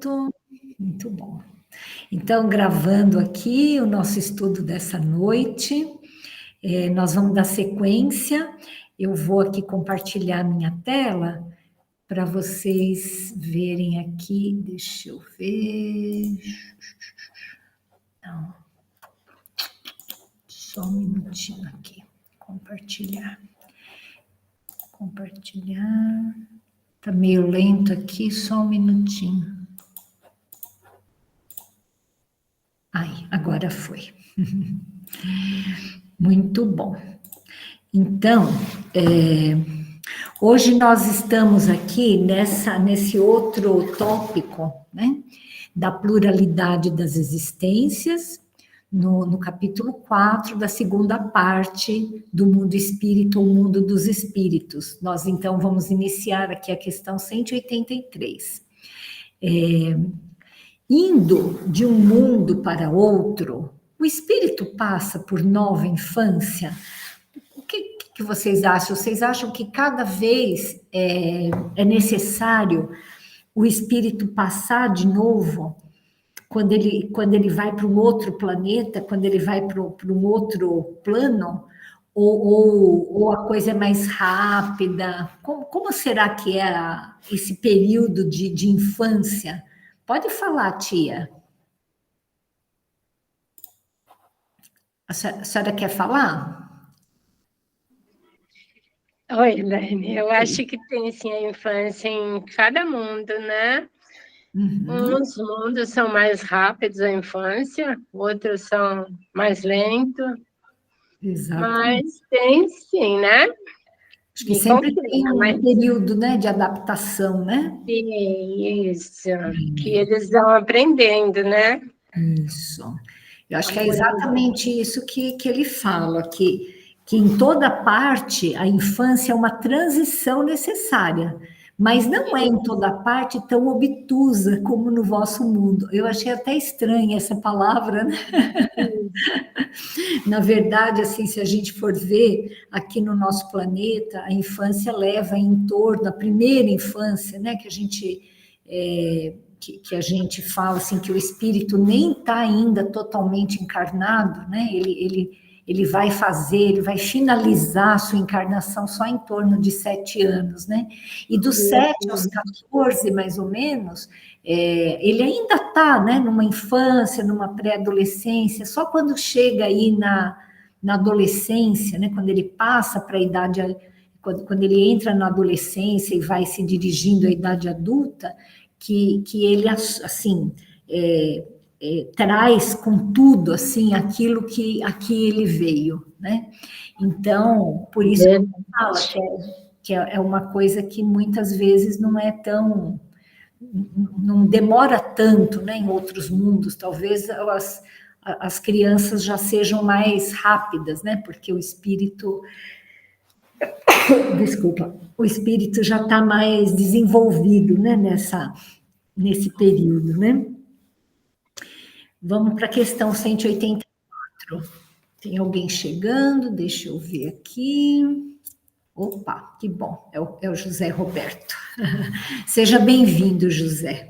minuto. Muito bom. Então, gravando aqui o nosso estudo dessa noite, nós vamos dar sequência. Eu vou aqui compartilhar minha tela para vocês verem aqui. Deixa eu ver. Não. Só um minutinho aqui. Compartilhar. Compartilhar. Está meio lento aqui, só um minutinho. Ai, agora foi. Muito bom. Então, hoje nós estamos aqui nesse outro tópico, né, da pluralidade das existências, no capítulo 4 da segunda parte do mundo espírito, ou mundo dos espíritos. Nós, então, vamos iniciar aqui a questão 183. Indo de um mundo para outro, o espírito passa por nova infância? O que vocês acham? Vocês acham que cada vez é necessário o espírito passar de novo? Quando ele vai para um outro planeta, quando ele vai para um outro plano, ou a coisa é mais rápida? Como será que é esse período de infância? Pode falar, tia. A senhora quer falar? Oi, Elaine. Eu acho que tem, sim, a infância em cada mundo, né? Uns mundos são mais rápidos a infância, outros são mais lentos. Exatamente. Mas tem sim, né? Acho que sempre tem um período, né, de adaptação, né? Isso, que eles vão aprendendo, né? Isso. Eu acho que é exatamente isso que ele fala, que em toda parte a infância é uma transição necessária, mas não é em toda parte tão obtusa como no vosso mundo. Eu achei até estranha essa palavra, né? Na verdade, assim, se a gente for ver aqui no nosso planeta, a infância leva em torno, a primeira infância, né, que a gente que a gente fala assim que o espírito nem está ainda totalmente encarnado, né? Ele vai vai finalizar a sua encarnação só em torno de 7 anos, né? E dos 7 aos 14, mais ou menos, ele ainda está, né, numa infância, numa pré-adolescência, só quando chega aí na adolescência, né, quando ele passa para a idade, quando ele entra na adolescência e vai se dirigindo à idade adulta, que ele, assim, traz com tudo, assim, aquilo que aqui ele veio, né? Então, por isso que fala que é uma coisa que muitas vezes não é tão... não demora tanto, né, em outros mundos, talvez as crianças já sejam mais rápidas, né, porque o espírito... Desculpa, o espírito já está mais desenvolvido, né, nesse período, né? Vamos para a questão 184. Tem alguém chegando? Deixa eu ver aqui. Opa, que bom, é o José Roberto. Seja bem-vindo, José.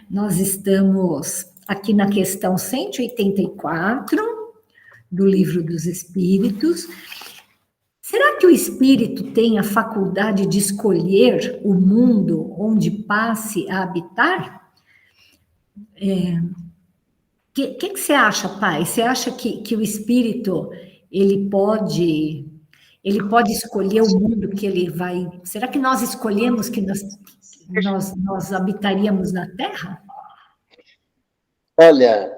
Nós estamos aqui na questão 184 do Livro dos Espíritos. Será que o espírito tem a faculdade de escolher o mundo onde passe a habitar? Que você acha, pai? Você acha que o espírito ele pode escolher o mundo que ele vai? Será que nós escolhemos que nós habitaríamos na Terra? Olha,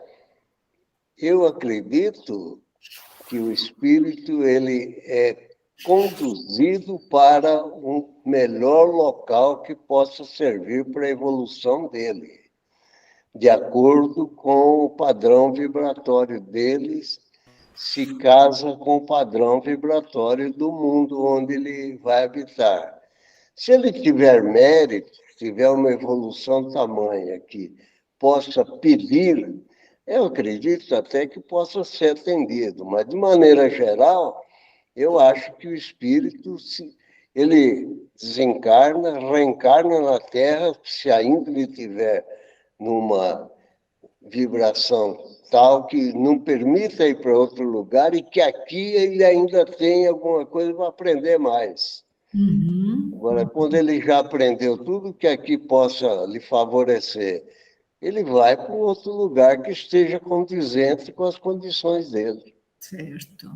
eu acredito que o espírito ele é conduzido para um melhor local que possa servir para a evolução dele, de acordo com o padrão vibratório deles, se casa com o padrão vibratório do mundo onde ele vai habitar. Se ele tiver mérito, tiver uma evolução tamanha que possa pedir, eu acredito até que possa ser atendido, mas de maneira geral, eu acho que o espírito ele desencarna, reencarna na Terra, se ainda ele tiver numa vibração tal que não permita ir para outro lugar e que aqui ele ainda tem alguma coisa para aprender mais. Agora, quando ele já aprendeu tudo que aqui possa lhe favorecer, ele vai para um outro lugar que esteja condizente com as condições dele. Certo.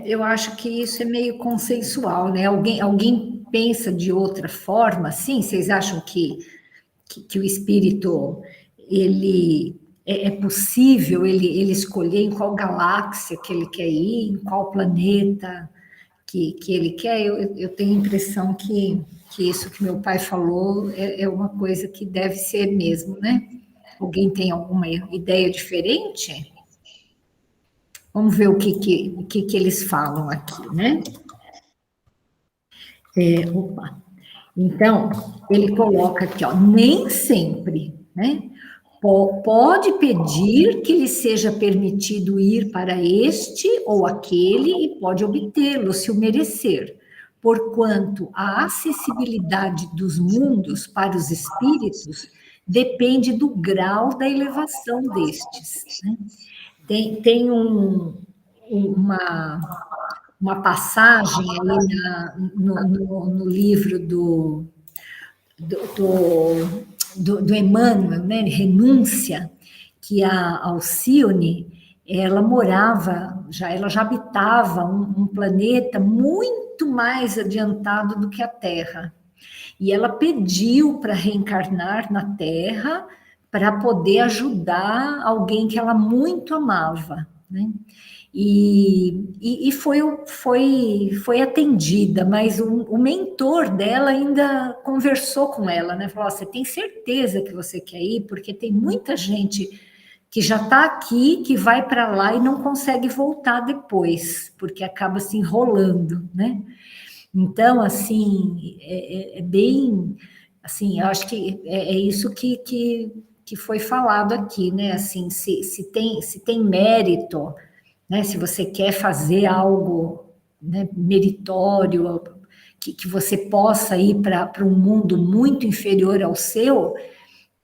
Eu acho que isso é meio consensual, né? Alguém pensa de outra forma, sim? Vocês acham que o espírito, ele é possível ele escolher em qual galáxia que ele quer ir, em qual planeta que ele quer? Eu tenho a impressão que isso que meu pai falou é uma coisa que deve ser mesmo, né? Alguém tem alguma ideia diferente? Vamos ver o que eles falam aqui, né? Então, ele coloca aqui, ó, nem sempre, né? Pode pedir que lhe seja permitido ir para este ou aquele e pode obtê-lo, se o merecer, porquanto a acessibilidade dos mundos para os espíritos depende do grau da elevação destes, né? Tem uma passagem ali no livro do Emmanuel, né, Renúncia, que a Alcione, ela já habitava um planeta muito mais adiantado do que a Terra. E ela pediu para reencarnar na Terra para poder ajudar alguém que ela muito amava, né? E foi atendida, mas o mentor dela ainda conversou com ela, né? Falou: você tem certeza que você quer ir? Porque tem muita gente que já está aqui, que vai para lá e não consegue voltar depois, porque acaba se enrolando, né? Então, assim, é bem, assim, eu acho que é isso que foi falado aqui, né? Assim, se tem mérito, né? Se você quer fazer algo, né, meritório, que você possa ir para um mundo muito inferior ao seu,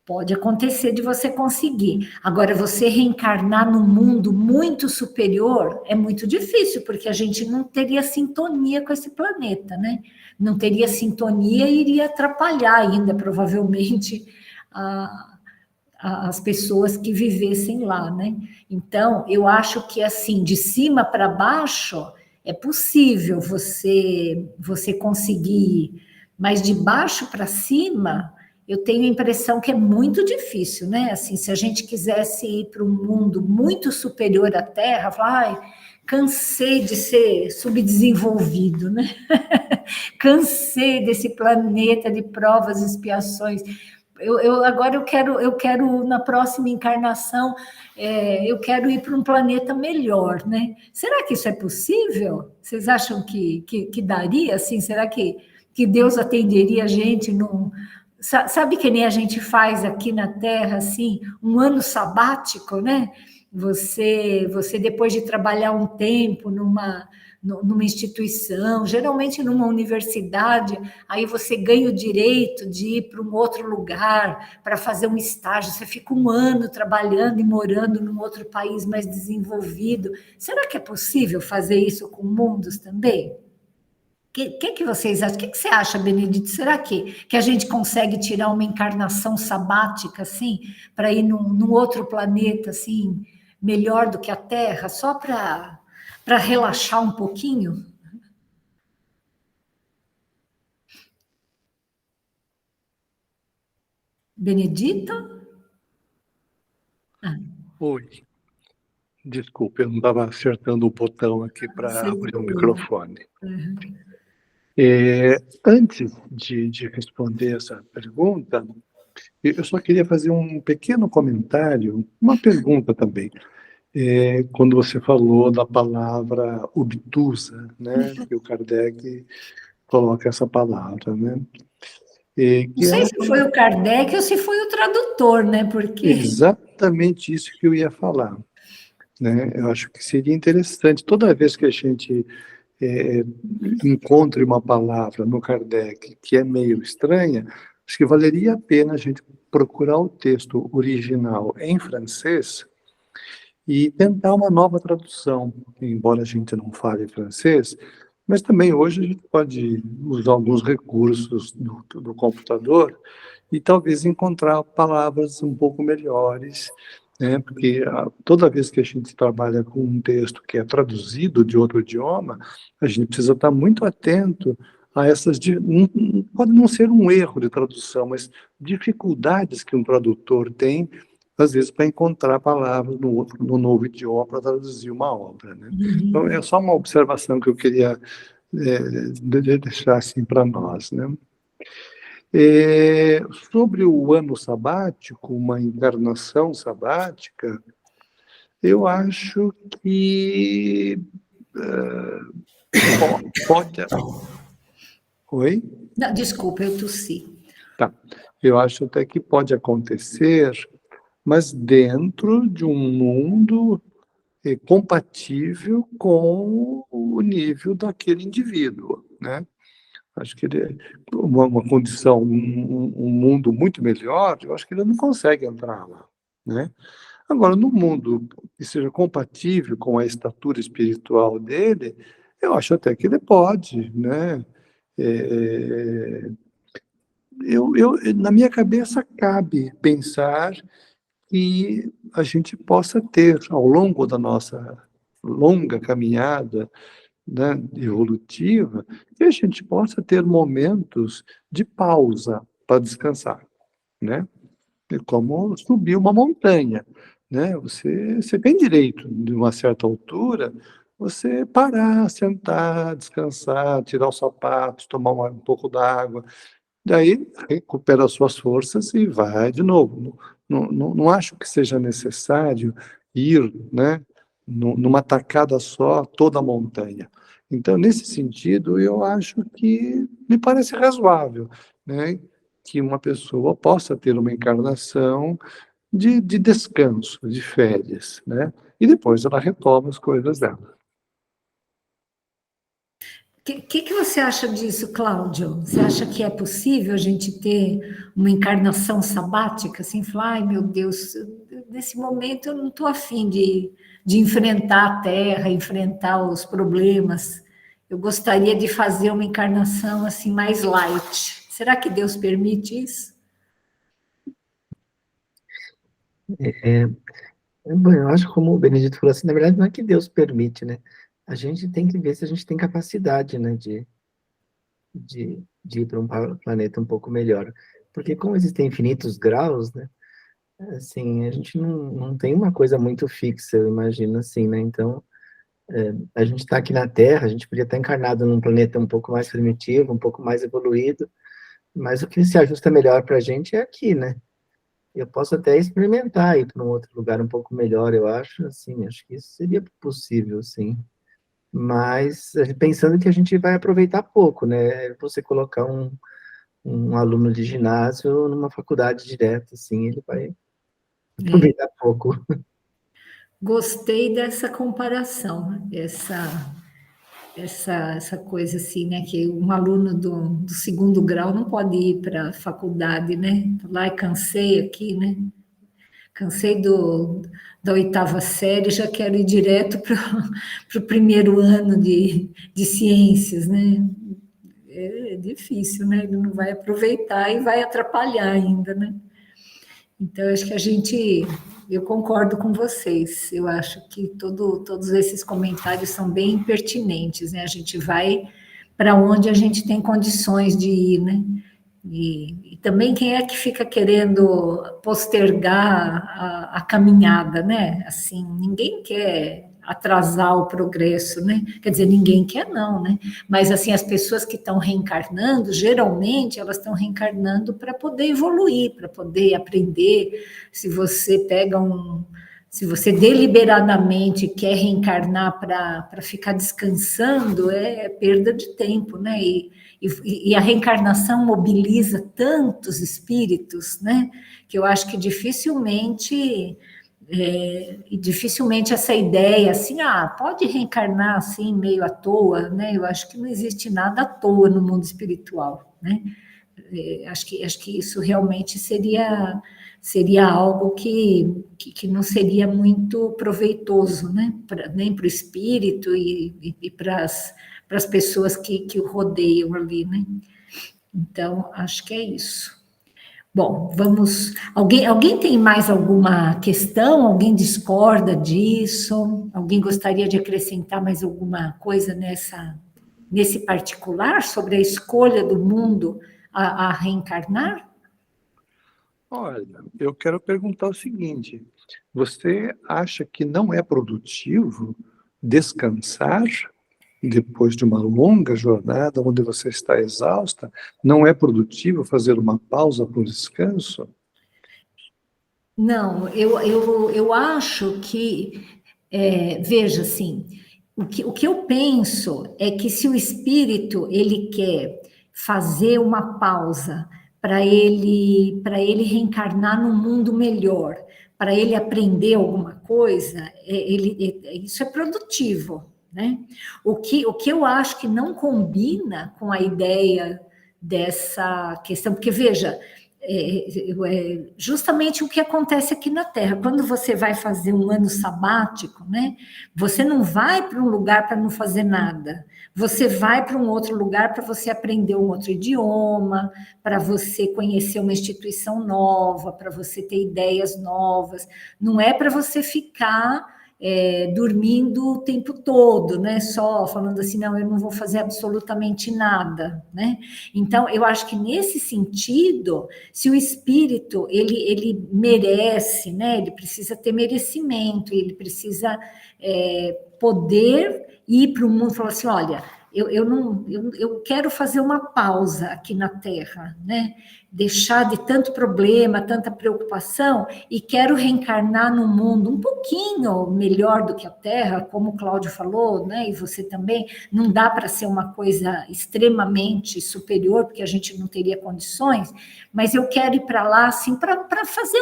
pode acontecer de você conseguir. Agora, você reencarnar num mundo muito superior é muito difícil, porque a gente não teria sintonia com esse planeta, né? Não teria sintonia e iria atrapalhar ainda, provavelmente, as pessoas que vivessem lá, né? Então, eu acho que, assim, de cima para baixo, é possível você conseguir, mas de baixo para cima, eu tenho a impressão que é muito difícil, né? Assim, se a gente quisesse ir para um mundo muito superior à Terra, falar, cansei de ser subdesenvolvido, né? Cansei desse planeta de provas e expiações. Agora eu quero na próxima encarnação, eu quero ir para um planeta melhor, né? Será que isso é possível? Vocês acham que daria, assim? Será que Deus atenderia a gente num... Sabe que nem a gente faz aqui na Terra, assim, um ano sabático, né? Você depois de trabalhar um tempo numa instituição, geralmente numa universidade, aí você ganha o direito de ir para um outro lugar para fazer um estágio, você fica um ano trabalhando e morando num outro país mais desenvolvido. Será que é possível fazer isso com mundos também? Que vocês acham? O que você acha, Benedito? Será que a gente consegue tirar uma encarnação sabática, assim, para ir num outro planeta, assim, melhor do que a Terra, só para relaxar um pouquinho? Benedito? Oi. Desculpe, eu não estava acertando o botão aqui para abrir o microfone. Uhum. Antes de responder essa pergunta, eu só queria fazer um pequeno comentário, uma pergunta também. Quando você falou da palavra obtusa, né, que o Kardec coloca essa palavra, né? Não sei se foi o Kardec ou se foi o tradutor, né? Porque... Exatamente isso que eu ia falar, né? Eu acho que seria interessante, toda vez que a gente encontre uma palavra no Kardec que é meio estranha, acho que valeria a pena a gente procurar o texto original em francês e tentar uma nova tradução, embora a gente não fale francês, mas também hoje a gente pode usar alguns recursos do computador e talvez encontrar palavras um pouco melhores, né? Porque toda vez que a gente trabalha com um texto que é traduzido de outro idioma, a gente precisa estar muito atento a essas, pode não ser um erro de tradução, mas dificuldades que um tradutor tem, às vezes, para encontrar palavras no novo idioma para traduzir uma obra, né? Então, é só uma observação que eu queria deixar assim para nós, né? Sobre o ano sabático, uma encarnação sabática, eu acho que pode... Oi? Não, desculpa, eu tossi. Tá. Eu acho até que pode acontecer, mas dentro de um mundo compatível com o nível daquele indivíduo, né? Acho que ele, uma condição, um mundo muito melhor, eu acho que ele não consegue entrar lá, né? Agora, no mundo que seja compatível com a estatura espiritual dele, eu acho até que ele pode, né? Na minha cabeça cabe pensar que a gente possa ter, ao longo da nossa longa caminhada, né, evolutiva, que a gente possa ter momentos de pausa para descansar, né? É como subir uma montanha, né? Você tem direito, de uma certa altura, você parar, sentar, descansar, tirar os sapatos, tomar um pouco d'água, daí recupera as suas forças e vai de novo. Não acho que seja necessário ir, né, numa tacada só toda a montanha. Então, nesse sentido, eu acho que me parece razoável, né, que uma pessoa possa ter uma encarnação de descanso, de férias, né, e depois ela retoma as coisas dela. O que você acha disso, Cláudio? Você acha que é possível a gente ter uma encarnação sabática, assim, falar, ai, meu Deus, nesse momento eu não estou afim de enfrentar a Terra, enfrentar os problemas, eu gostaria de fazer uma encarnação, assim, mais light. Será que Deus permite isso? Bom, eu acho que, como o Benedito falou assim, na verdade não é que Deus permite, né? A gente tem que ver se a gente tem capacidade, né, de ir para um planeta um pouco melhor. Porque como existem infinitos graus, né, assim, a gente não tem uma coisa muito fixa, eu imagino assim, né? Então, a gente está aqui na Terra, a gente podia estar encarnado num planeta um pouco mais primitivo, um pouco mais evoluído, mas o que se ajusta melhor para a gente é aqui, né? Eu posso até experimentar ir para um outro lugar um pouco melhor, eu acho, assim, acho que isso seria possível, sim. Mas pensando que a gente vai aproveitar pouco, né? Você colocar um aluno de ginásio numa faculdade direto, assim, ele vai aproveitar pouco. Gostei dessa comparação, essa coisa assim, né, que um aluno do segundo grau não pode ir para a faculdade, né, lá e cansei aqui, né, cansei da oitava série, já quero ir direto para o primeiro ano de ciências, né, é difícil, né, ele não vai aproveitar e vai atrapalhar ainda, né. Então, acho que eu concordo com vocês, eu acho que todos esses comentários são bem pertinentes, né? A gente vai para onde a gente tem condições de ir, né? E também quem é que fica querendo postergar a caminhada, né? Assim, ninguém quer atrasar o progresso, né? Quer dizer, ninguém quer não, né? Mas assim, as pessoas que estão reencarnando, geralmente elas estão reencarnando para poder evoluir, para poder aprender. Se você deliberadamente quer reencarnar para ficar descansando, é perda de tempo, né? E a reencarnação mobiliza tantos espíritos, né? Que eu acho que dificilmente E dificilmente essa ideia, assim, pode reencarnar assim, meio à toa, né? Eu acho que não existe nada à toa no mundo espiritual, né? Acho que isso realmente seria algo que não seria muito proveitoso, né? Nem para o espírito e para as pessoas que o rodeiam ali, né? Então, acho que é isso. Bom, vamos. Alguém tem mais alguma questão? Alguém discorda disso? Alguém gostaria de acrescentar mais alguma coisa nesse particular sobre a escolha do mundo a reencarnar? Olha, eu quero perguntar o seguinte: você acha que não é produtivo descansar depois de uma longa jornada onde você está exausta? Não é produtivo fazer uma pausa para o descanso? Não, eu acho que, veja assim, o que eu penso é que se o espírito ele quer fazer uma pausa para ele reencarnar num mundo melhor, para ele aprender alguma coisa, isso é produtivo, né? O que eu acho que não combina com a ideia dessa questão, porque veja, justamente o que acontece aqui na Terra. Quando você vai fazer um ano sabático, né? Você não vai para um lugar para não fazer nada. Você vai para um outro lugar para você aprender um outro idioma, para você conhecer uma instituição nova, para você ter ideias novas. Não é para você ficar dormindo o tempo todo, né? Só falando assim, não, eu não vou fazer absolutamente nada, né? Então, eu acho que nesse sentido, se o espírito ele merece, né? Ele precisa ter merecimento, ele precisa poder ir para o mundo e falar assim, olha, eu quero fazer uma pausa aqui na Terra, né? Deixar de tanto problema, tanta preocupação, e quero reencarnar num mundo um pouquinho melhor do que a Terra, como o Cláudio falou, né? E você também, não dá para ser uma coisa extremamente superior, porque a gente não teria condições, mas eu quero ir para lá, assim, para fazer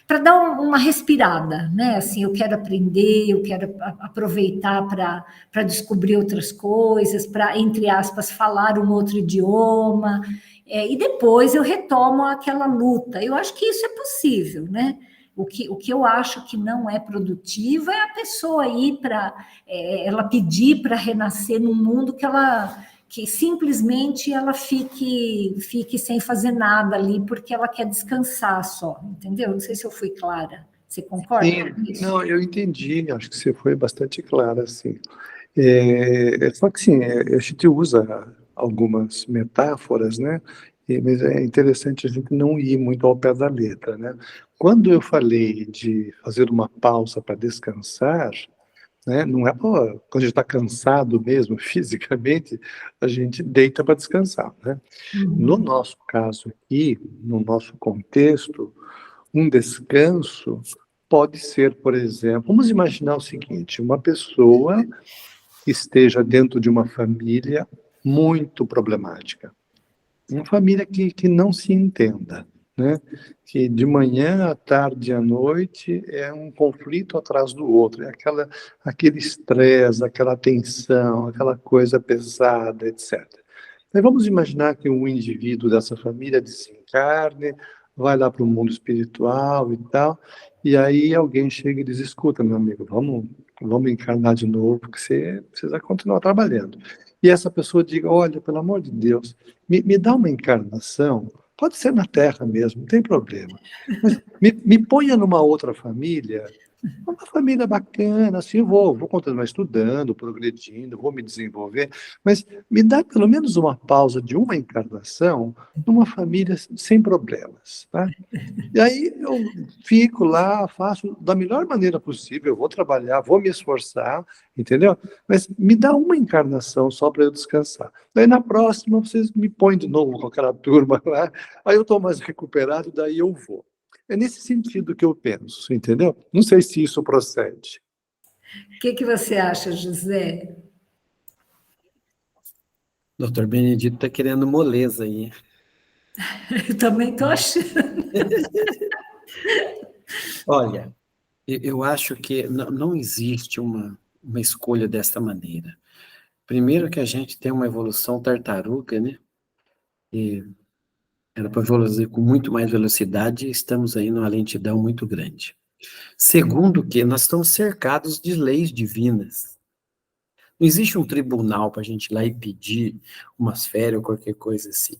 para dar uma respirada, né? Assim, eu quero aprender, eu quero aproveitar para descobrir outras coisas, para, entre aspas, falar um outro idioma, e depois eu retomo aquela luta. Eu acho que isso é possível, né? O que eu acho que não é produtivo é a pessoa ir ela pedir para renascer num mundo que simplesmente ela fique sem fazer nada ali, porque ela quer descansar só, entendeu? Não sei se eu fui clara. Você concorda com Sim, isso? não, eu entendi, acho que você foi bastante clara, assim. Só que, sim, a gente usa algumas metáforas, né? Mas é interessante a gente não ir muito ao pé da letra, né? Quando eu falei de fazer uma pausa para descansar, né? Não é quando a gente está cansado mesmo, fisicamente, a gente deita para descansar, né? No nosso caso aqui, no nosso contexto, um descanso pode ser, por exemplo, vamos imaginar o seguinte: uma pessoa esteja dentro de uma família muito problemática, uma família que não se entenda, né? Que de manhã à tarde à noite é um conflito atrás do outro, é aquele estresse, aquela tensão, aquela coisa pesada, etc. Então, vamos imaginar que um indivíduo dessa família desencarne, vai lá para o mundo espiritual e tal, e aí alguém chega e diz: escuta, meu amigo, vamos encarnar de novo, porque você precisa continuar trabalhando. E essa pessoa diga: olha, pelo amor de Deus, me dá uma encarnação, pode ser na Terra mesmo, não tem problema, mas me ponha numa outra família, uma família bacana, assim, eu vou continuar estudando, progredindo, vou me desenvolver, mas me dá pelo menos uma pausa de uma encarnação numa família sem problemas, tá? E aí eu fico lá, faço da melhor maneira possível, eu vou trabalhar, vou me esforçar, entendeu? Mas me dá uma encarnação só para eu descansar. Daí na próxima vocês me põem de novo com aquela turma lá, aí eu estou mais recuperado, daí eu vou. É nesse sentido que eu penso, entendeu? Não sei se isso procede. O que você acha, José? Doutor Benedito está querendo moleza aí. Eu também estou achando. Olha, eu acho que não existe uma escolha desta maneira. Primeiro que a gente tem uma evolução tartaruga, né? E era para evoluir com muito mais velocidade e estamos aí numa lentidão muito grande. Segundo que nós estamos cercados de leis divinas. Não existe um tribunal para a gente ir lá e pedir umas férias ou qualquer coisa assim.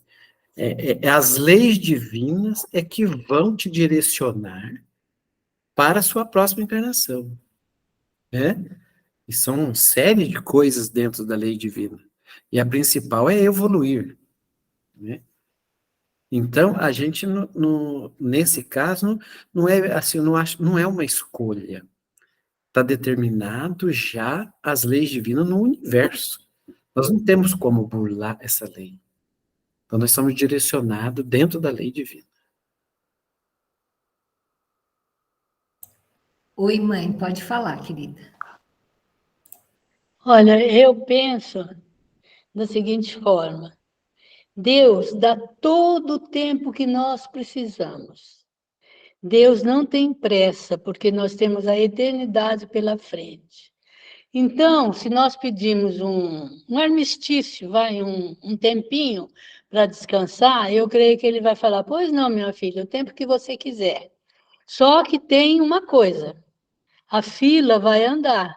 As leis divinas é que vão te direcionar para a sua próxima encarnação, né? E são uma série de coisas dentro da lei divina. E a principal é evoluir, né? Então, a gente, nesse caso, não é assim, não é uma escolha. Está determinado já as leis divinas no universo. Nós não temos como burlar essa lei. Então, nós somos direcionados dentro da lei divina. Oi, mãe, pode falar, querida. Olha, eu penso da seguinte forma: Deus dá todo o tempo que nós precisamos. Deus não tem pressa, porque nós temos a eternidade pela frente. Então, se nós pedimos um armistício, um tempinho para descansar, eu creio que ele vai falar: pois não, minha filha, o tempo que você quiser. Só que tem uma coisa: a fila vai andar.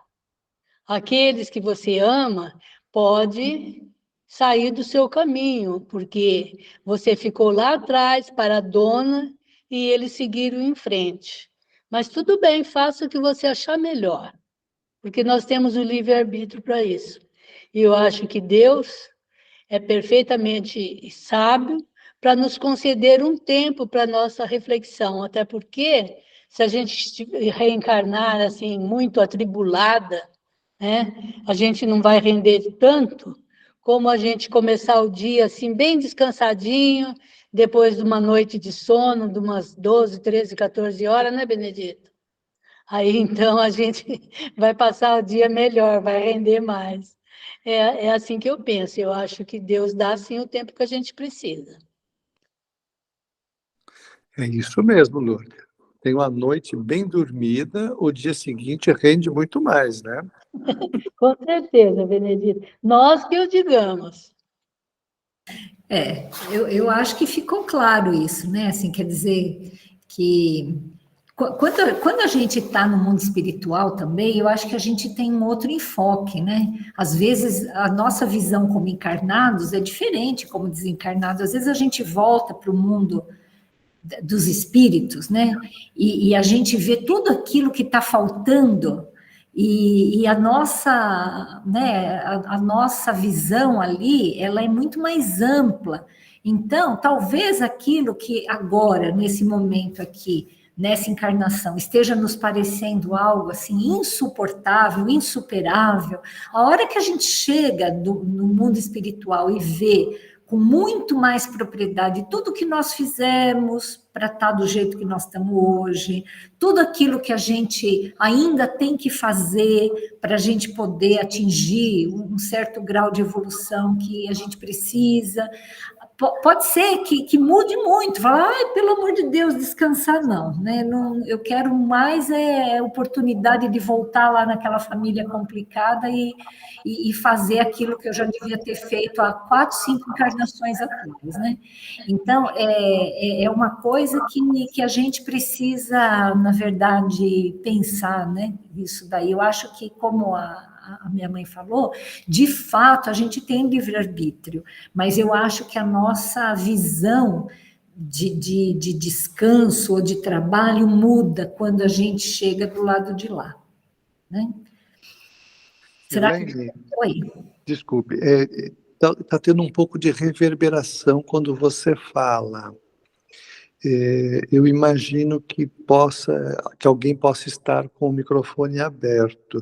Aqueles que você ama pode sair do seu caminho, porque você ficou lá atrás para a dona e eles seguiram em frente. Mas tudo bem, faça o que você achar melhor, porque nós temos o livre-arbítrio para isso. E eu acho que Deus é perfeitamente sábio para nos conceder um tempo para nossa reflexão, até porque se a gente reencarnar assim muito atribulada, né, a gente não vai render tanto como a gente começar o dia assim bem descansadinho, depois de uma noite de sono, de umas 12, 13, 14 horas, né, Benedito? Aí, então, a gente vai passar o dia melhor, vai render mais. É assim que eu penso. Eu acho que Deus dá, sim, o tempo que a gente precisa. É isso mesmo, Lourdes. Tem uma noite bem dormida, o dia seguinte rende muito mais, né? Com certeza, Benedito. Nós que o digamos. Eu acho que ficou claro isso, né? Assim, quer dizer que quando a gente está no mundo espiritual também, eu acho que a gente tem um outro enfoque, né? Às vezes a nossa visão como encarnados é diferente como desencarnados. Às vezes a gente volta para o mundo dos espíritos, né? E a gente vê tudo aquilo que está faltando e a nossa, né? A nossa visão ali, ela é muito mais ampla. Então, talvez aquilo que agora, nesse momento aqui, nessa encarnação, esteja nos parecendo algo assim insuportável, insuperável, a hora que a gente chega no mundo espiritual e vê com muito mais propriedade tudo que nós fizemos para estar do jeito que nós estamos hoje, tudo aquilo que a gente ainda tem que fazer para a gente poder atingir um certo grau de evolução que a gente precisa. Pode ser que mude muito, falar, ai, pelo amor de Deus, descansar não, né? Não, eu quero mais oportunidade de voltar lá naquela família complicada e fazer aquilo que eu já devia ter feito há 4, 5 encarnações atrás, né? Então, é uma coisa que a gente precisa, na verdade, pensar, né? Isso daí, eu acho que como a minha mãe falou, de fato, a gente tem livre-arbítrio, mas eu acho que a nossa visão de descanso ou de trabalho muda quando a gente chega do lado de lá, né? Será que... Oi. Desculpe, está tendo um pouco de reverberação quando você fala. Eu imagino que alguém possa estar com o microfone aberto,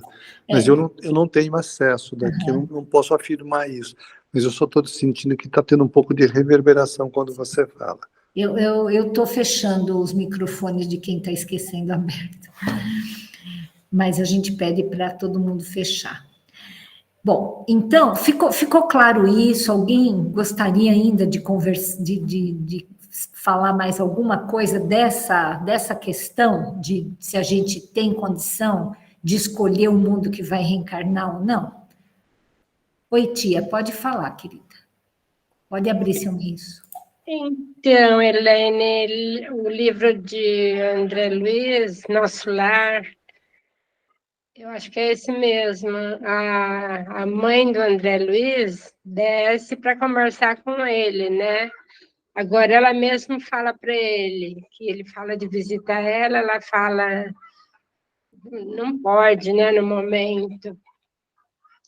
mas eu não tenho acesso daqui, eu não posso afirmar isso, mas eu só estou sentindo que está tendo um pouco de reverberação quando você fala. Eu estou fechando os microfones de quem está esquecendo aberto, mas a gente pede para todo mundo fechar. Bom, então, ficou claro isso? Alguém gostaria ainda de falar mais alguma coisa dessa questão de se a gente tem condição de escolher o mundo que vai reencarnar ou não? Oi, tia, pode falar, querida. Pode abrir seu lenço. Então, Elaine, o livro de André Luiz, Nosso Lar, eu acho que é esse mesmo. A mãe do André Luiz desce para conversar com ele, né? Agora ela mesma fala para ele, que ele fala de visitar ela, ela fala, não pode, né, no momento.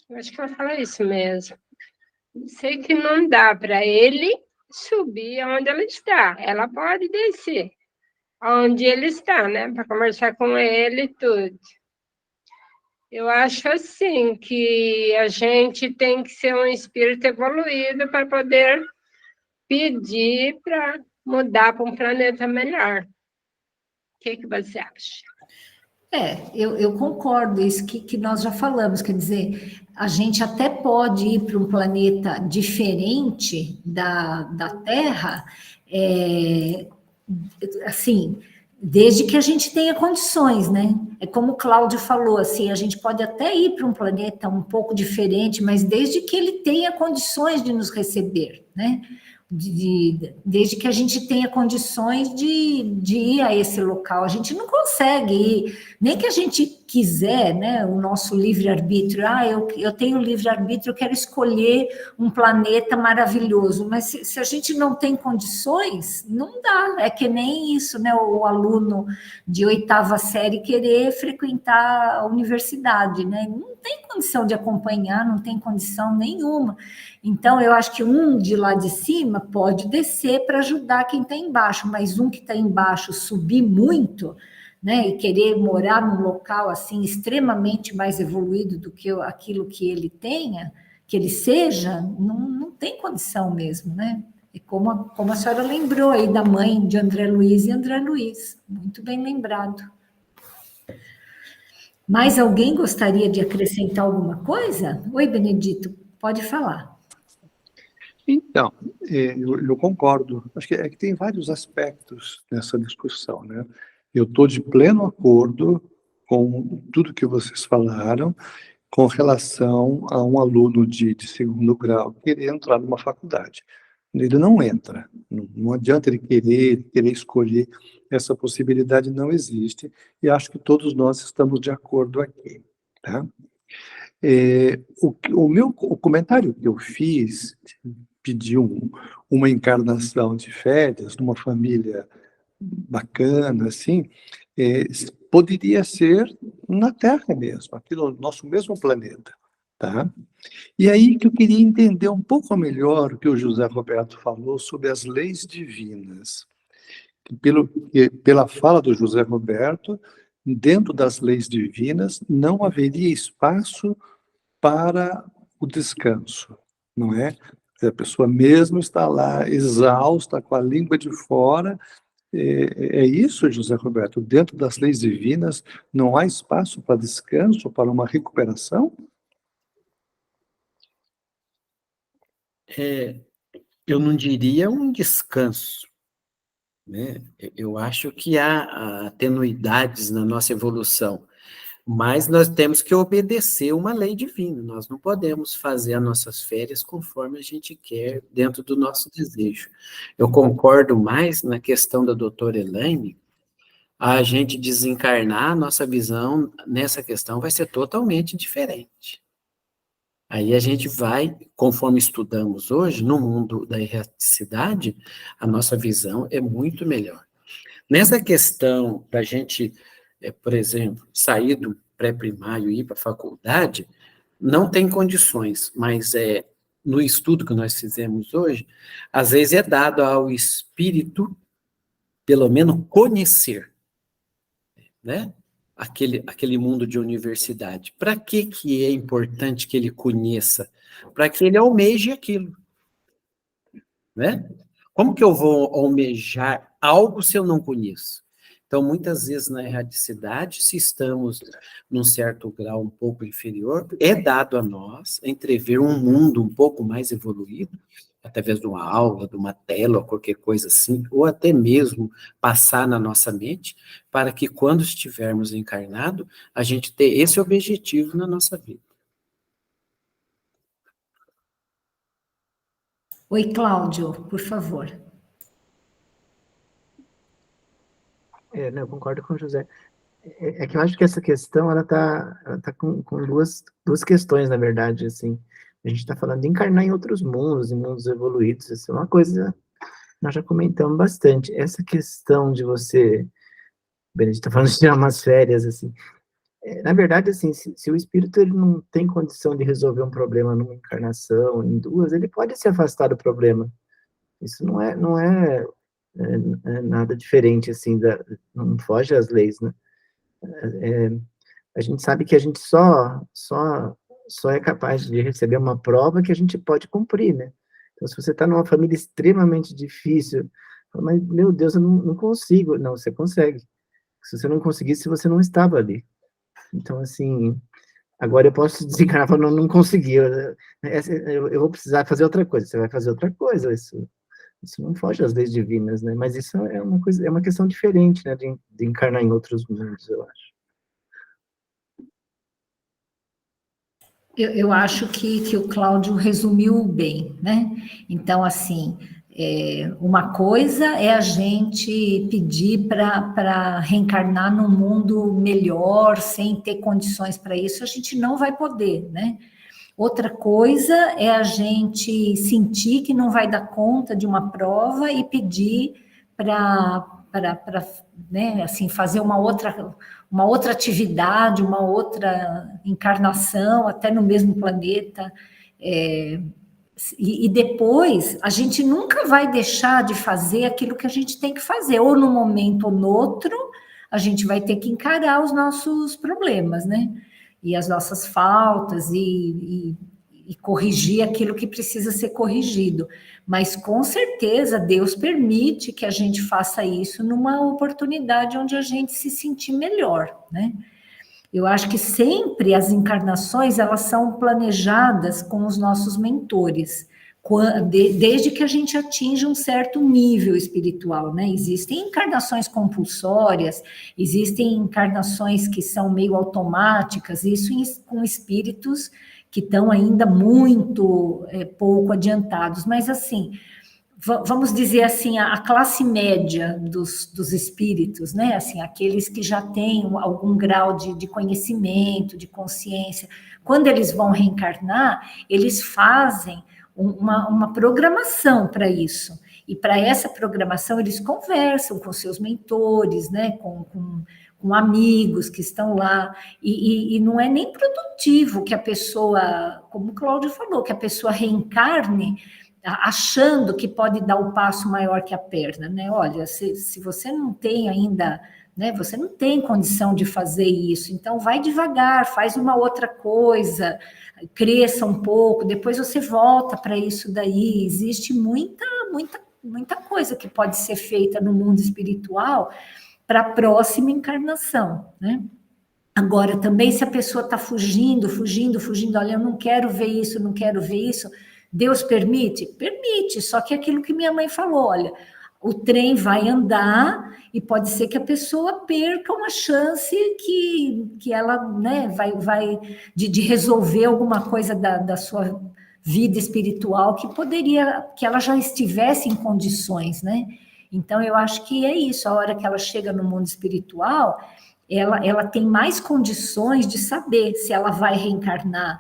Eu acho que ela fala isso mesmo. Sei que não dá para ele subir onde ela está. Ela pode descer onde ele está, né, para conversar com ele e tudo. Eu acho assim que a gente tem que ser um espírito evoluído para poder pedir para mudar para um planeta melhor. O que você acha? Eu concordo, isso que nós já falamos, quer dizer, a gente até pode ir para um planeta diferente da Terra, assim, desde que a gente tenha condições, né? É como o Cláudio falou, assim, a gente pode até ir para um planeta um pouco diferente, mas desde que ele tenha condições de nos receber, né? Desde que a gente tenha condições de ir a esse local. A gente não consegue ir, nem que a gente quiser, né, o nosso livre-arbítrio. Eu tenho livre-arbítrio, eu quero escolher um planeta maravilhoso, mas se a gente não tem condições, não dá. É que nem isso, né, o aluno de 8ª série querer frequentar a universidade, né? Não tem condição de acompanhar, não tem condição nenhuma. Então, eu acho que um de lá de cima pode descer para ajudar quem está embaixo, mas um que está embaixo subir muito, né, e querer morar num local assim extremamente mais evoluído do que aquilo que ele tenha, que ele seja, não tem condição mesmo, né? E como a senhora lembrou aí da mãe de André Luiz e André Luiz, muito bem lembrado. Mais alguém gostaria de acrescentar alguma coisa? Oi, Benedito, pode falar. Então, eu concordo. Acho que tem vários aspectos nessa discussão, né? Eu estou de pleno acordo com tudo que vocês falaram com relação a um aluno de 2º grau querer entrar numa faculdade. Ele não entra. Não adianta ele querer escolher. Essa possibilidade não existe. E acho que todos nós estamos de acordo aqui, tá? O comentário que eu fiz pediu uma encarnação de férias numa família bacana, assim, poderia ser na Terra mesmo, aqui no nosso mesmo planeta, tá? E aí que eu queria entender um pouco melhor o que o José Roberto falou sobre as leis divinas. Pela fala do José Roberto, dentro das leis divinas não haveria espaço para o descanso, não é? A pessoa mesmo está lá exausta, com a língua de fora. É isso, José Roberto? Dentro das leis divinas não há espaço para descanso, para uma recuperação? Eu não diria um descanso, né? Eu acho que há tenuidades na nossa evolução, mas nós temos que obedecer uma lei divina, nós não podemos fazer as nossas férias conforme a gente quer, dentro do nosso desejo. Eu concordo mais na questão da doutora Elaine, a gente desencarnar, a nossa visão nessa questão vai ser totalmente diferente. Aí a gente vai, conforme estudamos hoje, no mundo da erraticidade, a nossa visão é muito melhor. Nessa questão da gente, por exemplo, sair do pré-primário e ir para a faculdade, não tem condições, mas no estudo que nós fizemos hoje, às vezes é dado ao espírito, pelo menos, conhecer, né? Aquele mundo de universidade. Para que é importante que ele conheça? Para que ele almeje aquilo, né? Como que eu vou almejar algo se eu não conheço? Então, muitas vezes na erraticidade, se estamos num certo grau um pouco inferior, é dado a nós entrever um mundo um pouco mais evoluído, através de uma aula, de uma tela, ou qualquer coisa assim, ou até mesmo passar na nossa mente, para que quando estivermos encarnados, a gente tenha esse objetivo na nossa vida. Oi, Cláudio, por favor. Não, eu concordo com o José. É que eu acho que essa questão, ela tá com duas questões, na verdade, assim. A gente está falando de encarnar em outros mundos, em mundos evoluídos, isso é uma coisa que nós já comentamos bastante. Essa questão de você, bem, a gente está falando de tirar umas férias, assim. Na verdade, assim, se o espírito ele não tem condição de resolver um problema numa encarnação, em duas, ele pode se afastar do problema. Isso não é nada diferente, assim, não foge às leis, né? A gente sabe que a gente só é capaz de receber uma prova que a gente pode cumprir, né? Então, se você está numa família extremamente difícil, mas, meu Deus, eu não consigo. Não, você consegue. Se você não conseguisse, você não estava ali. Então, assim, agora eu posso desencarnar falando, não consegui, eu vou precisar fazer outra coisa. Você vai fazer outra coisa, isso não foge às leis divinas, né? Mas isso é uma coisa, é uma questão diferente, né? De encarnar em outros mundos, eu acho. Eu acho que o Cláudio resumiu bem, né? Então, assim, uma coisa é a gente pedir para reencarnar num mundo melhor, sem ter condições para isso, a gente não vai poder, né? Outra coisa é a gente sentir que não vai dar conta de uma prova e pedir para né, assim, fazer uma outra atividade, uma outra encarnação, até no mesmo planeta. E depois, a gente nunca vai deixar de fazer aquilo que a gente tem que fazer, ou num momento ou no outro, a gente vai ter que encarar os nossos problemas, né? E as nossas faltas, e corrigir aquilo que precisa ser corrigido. Mas, com certeza, Deus permite que a gente faça isso numa oportunidade onde a gente se sentir melhor, né? Eu acho que sempre as encarnações, elas são planejadas com os nossos mentores, desde que a gente atinja um certo nível espiritual, né? Existem encarnações compulsórias, existem encarnações que são meio automáticas, isso com espíritos que estão ainda muito pouco adiantados, mas assim, vamos dizer assim, a classe média dos espíritos, né? Assim, aqueles que já têm algum grau de conhecimento, de consciência, quando eles vão reencarnar, eles fazem uma programação para isso. E para essa programação, eles conversam com seus mentores, né? Com amigos que estão lá, e não é nem produtivo que a pessoa, como o Cláudio falou, que a pessoa reencarne achando que pode dar o passo maior que a perna, né? Olha, se você não tem ainda, né? Você não tem condição de fazer isso, então vai devagar, faz uma outra coisa, cresça um pouco, depois você volta para isso daí. Existe muita coisa que pode ser feita no mundo espiritual para a próxima encarnação, né? Agora, também, se a pessoa está fugindo, olha, eu não quero ver isso, Deus permite? Permite, só que é aquilo que minha mãe falou, olha, o trem vai andar e pode ser que a pessoa perca uma chance que ela, né, vai de resolver alguma coisa da sua vida espiritual que ela já estivesse em condições, né? Então, eu acho que é isso, a hora que ela chega no mundo espiritual, ela tem mais condições de saber se ela vai reencarnar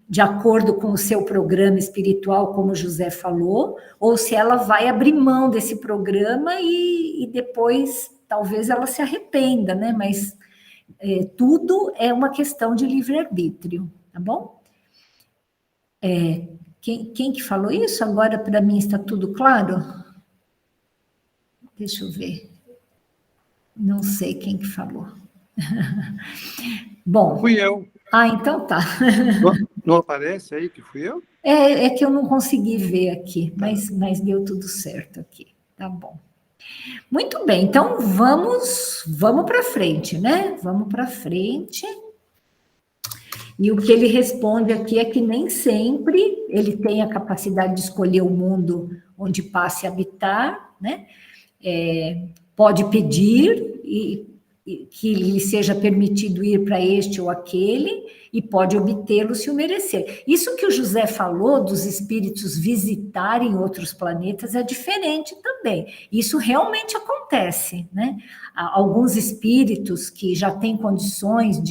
de acordo com o seu programa espiritual, como o José falou, ou se ela vai abrir mão desse programa e depois talvez ela se arrependa, né? Mas tudo é uma questão de livre-arbítrio, tá bom? Quem que falou isso? Agora, para mim, está tudo claro? Deixa eu ver. Não sei quem que falou. Bom. Fui eu. Ah, então tá. Não aparece aí que fui eu? É que eu não consegui ver aqui, mas deu tudo certo aqui. Tá bom. Muito bem, então vamos para frente, né? Vamos para frente. E o que ele responde aqui é que nem sempre ele tem a capacidade de escolher o mundo onde passe a habitar, né? Pode pedir que lhe seja permitido ir para este ou aquele, e pode obtê-lo se o merecer. Isso que o José falou dos espíritos visitarem outros planetas é diferente também. Isso realmente acontece, né? Alguns espíritos que já têm condições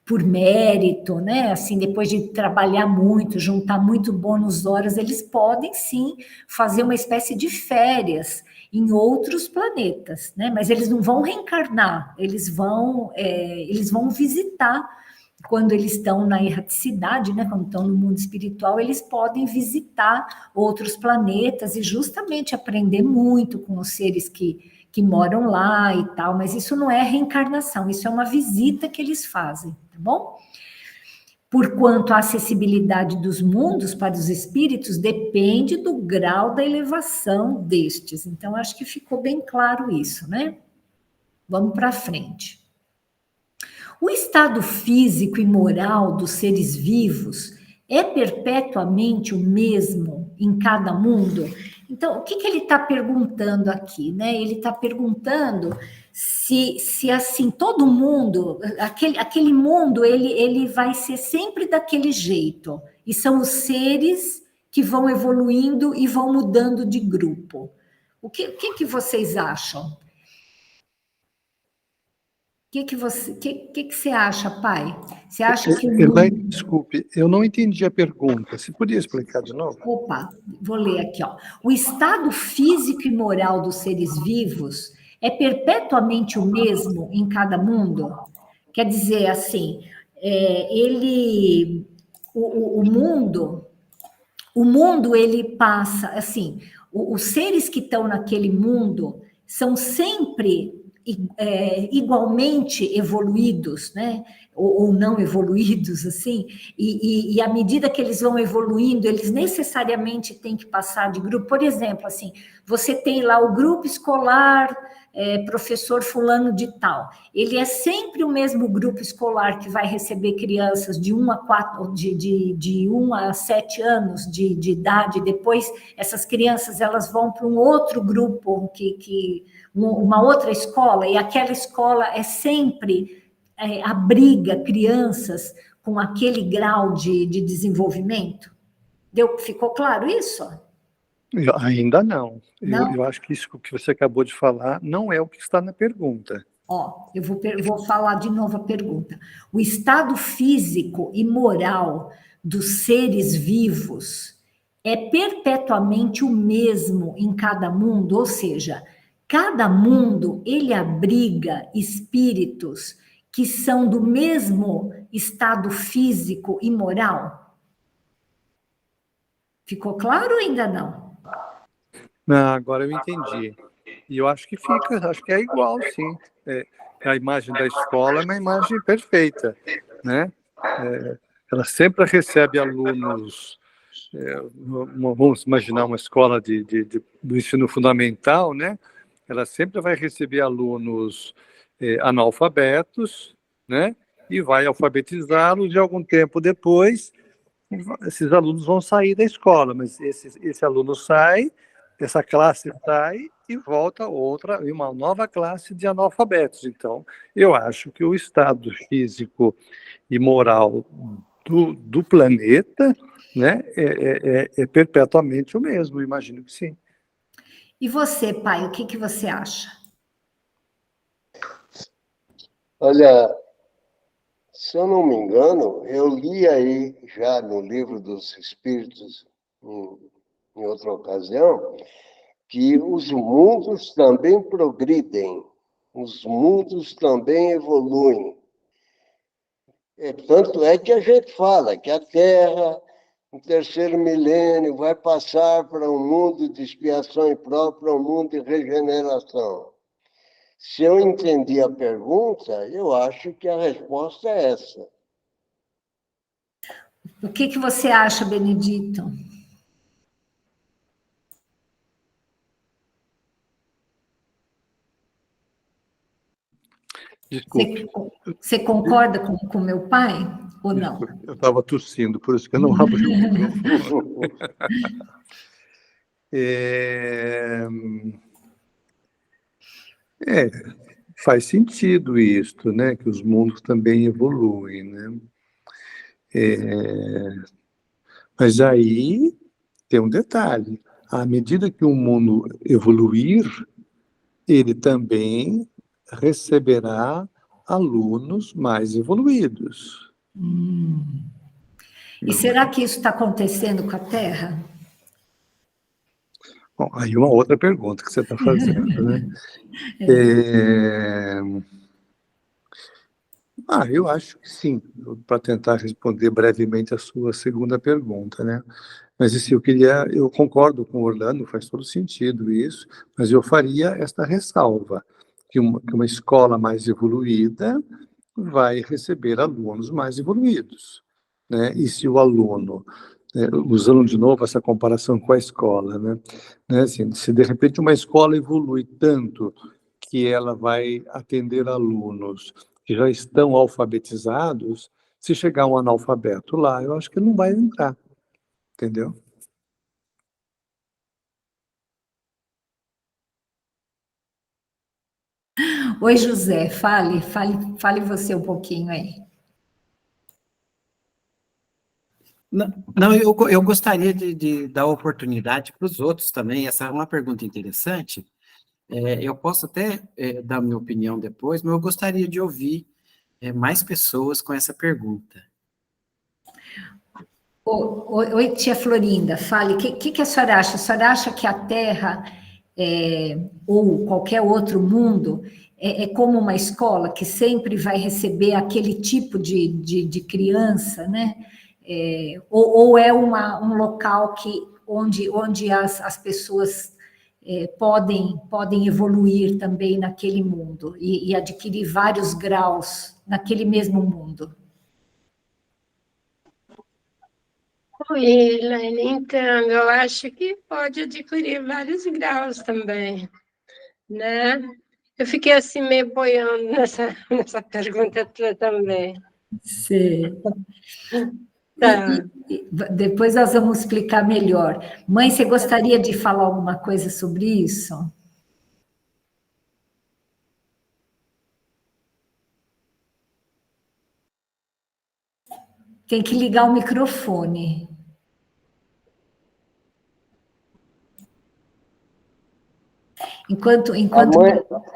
por mérito, né? Assim, depois de trabalhar muito, juntar muito bônus horas, eles podem sim fazer uma espécie de férias em outros planetas, né? Mas eles não vão reencarnar, eles vão visitar. Quando eles estão na erraticidade, né, quando estão no mundo espiritual, eles podem visitar outros planetas e justamente aprender muito com os seres que moram lá e tal, mas isso não é reencarnação, isso é uma visita que eles fazem, tá bom? Porquanto a acessibilidade dos mundos para os espíritos depende do grau da elevação destes. Então, acho que ficou bem claro isso, né? Vamos para frente. O estado físico e moral dos seres vivos é perpetuamente o mesmo em cada mundo? Então, o que ele está perguntando aqui, né? Ele está perguntando se assim, todo mundo, aquele mundo, ele vai ser sempre daquele jeito, e são os seres que vão evoluindo e vão mudando de grupo. O que vocês acham? O que você acha, pai? Você acha que o Elaine, desculpe, eu não entendi a pergunta. Você podia explicar de novo? Opa, vou ler aqui, ó. O estado físico e moral dos seres vivos é perpetuamente o mesmo em cada mundo? Quer dizer, assim, o mundo, ele passa, assim, os seres que estão naquele mundo são sempre igualmente evoluídos, né? Ou não evoluídos, assim, e à medida que eles vão evoluindo, eles necessariamente têm que passar de grupo. Por exemplo, assim, você tem lá o grupo escolar, professor fulano de tal, ele é sempre o mesmo grupo escolar que vai receber crianças de 1 a 4, de 1 a 7 anos de idade, depois essas crianças elas vão para um outro grupo, uma outra escola, e aquela escola sempre abriga crianças com aquele grau de desenvolvimento? Ficou claro isso? Ainda não. Não? Eu acho que isso que você acabou de falar não é o que está na pergunta. Ó, eu vou falar de novo a pergunta. O estado físico e moral dos seres vivos é perpetuamente o mesmo em cada mundo? Ou seja, cada mundo, ele abriga espíritos que são do mesmo estado físico e moral? Ficou claro ou ainda não? Não, agora eu entendi. E eu acho que acho que é igual, sim. A imagem da escola é uma imagem perfeita, né? Ela sempre recebe alunos, vamos imaginar uma escola do ensino fundamental, né? Ela sempre vai receber alunos analfabetos, né? E vai alfabetizá-los, e algum tempo depois, esses alunos vão sair da escola, mas esse aluno sai, essa classe sai e volta uma nova classe de analfabetos. Então, eu acho que o estado físico e moral do planeta, né, é perpetuamente o mesmo, imagino que sim. E você, pai, o que você acha? Olha, se eu não me engano, eu li aí já no Livro dos Espíritos, em outra ocasião, que os mundos também progridem, os mundos também evoluem. Tanto é que a gente fala que a Terra, no terceiro milênio, vai passar para um mundo de expiação própria, para um mundo de regeneração. Se eu entendi a pergunta, eu acho que a resposta é essa. O que você acha, Benedito? Desculpe. Você concorda com meu pai? ou não? Eu estava tossindo, por isso que eu não abri o microfone. Faz sentido isto, né? Que os mundos também evoluem, né? Mas aí tem um detalhe. À medida que o mundo evoluir, ele também receberá alunos mais evoluídos. E será que isso está acontecendo com a Terra? Bom, aí uma outra pergunta que você está fazendo, né? Eu acho que sim, para tentar responder brevemente a sua segunda pergunta, né? Mas assim, eu concordo com o Orlando, faz todo sentido isso, mas eu faria esta ressalva, que uma escola mais evoluída vai receber alunos mais evoluídos, né? E se o aluno, usando de novo essa comparação com a escola, né? Assim, se de repente uma escola evolui tanto que ela vai atender alunos que já estão alfabetizados, se chegar um analfabeto lá, eu acho que ele não vai entrar, entendeu? Oi, José, fale você um pouquinho aí. Não, eu gostaria de dar oportunidade para os outros também. Essa é uma pergunta interessante. Eu posso até dar minha opinião depois, mas eu gostaria de ouvir mais pessoas com essa pergunta. Oi, tia Florinda, fale, o que a senhora acha? A senhora acha que a Terra, ou qualquer outro mundo, é como uma escola que sempre vai receber aquele tipo de criança, né? Ou é um local onde as pessoas podem evoluir também naquele mundo e adquirir vários graus naquele mesmo mundo? Oi, Elaine, então, eu acho que pode adquirir vários graus também, né? Eu fiquei assim meio boiando nessa pergunta tua também. Sim. Tá. Depois nós vamos explicar melhor. Mãe, você gostaria de falar alguma coisa sobre isso? Tem que ligar o microfone. Enquanto...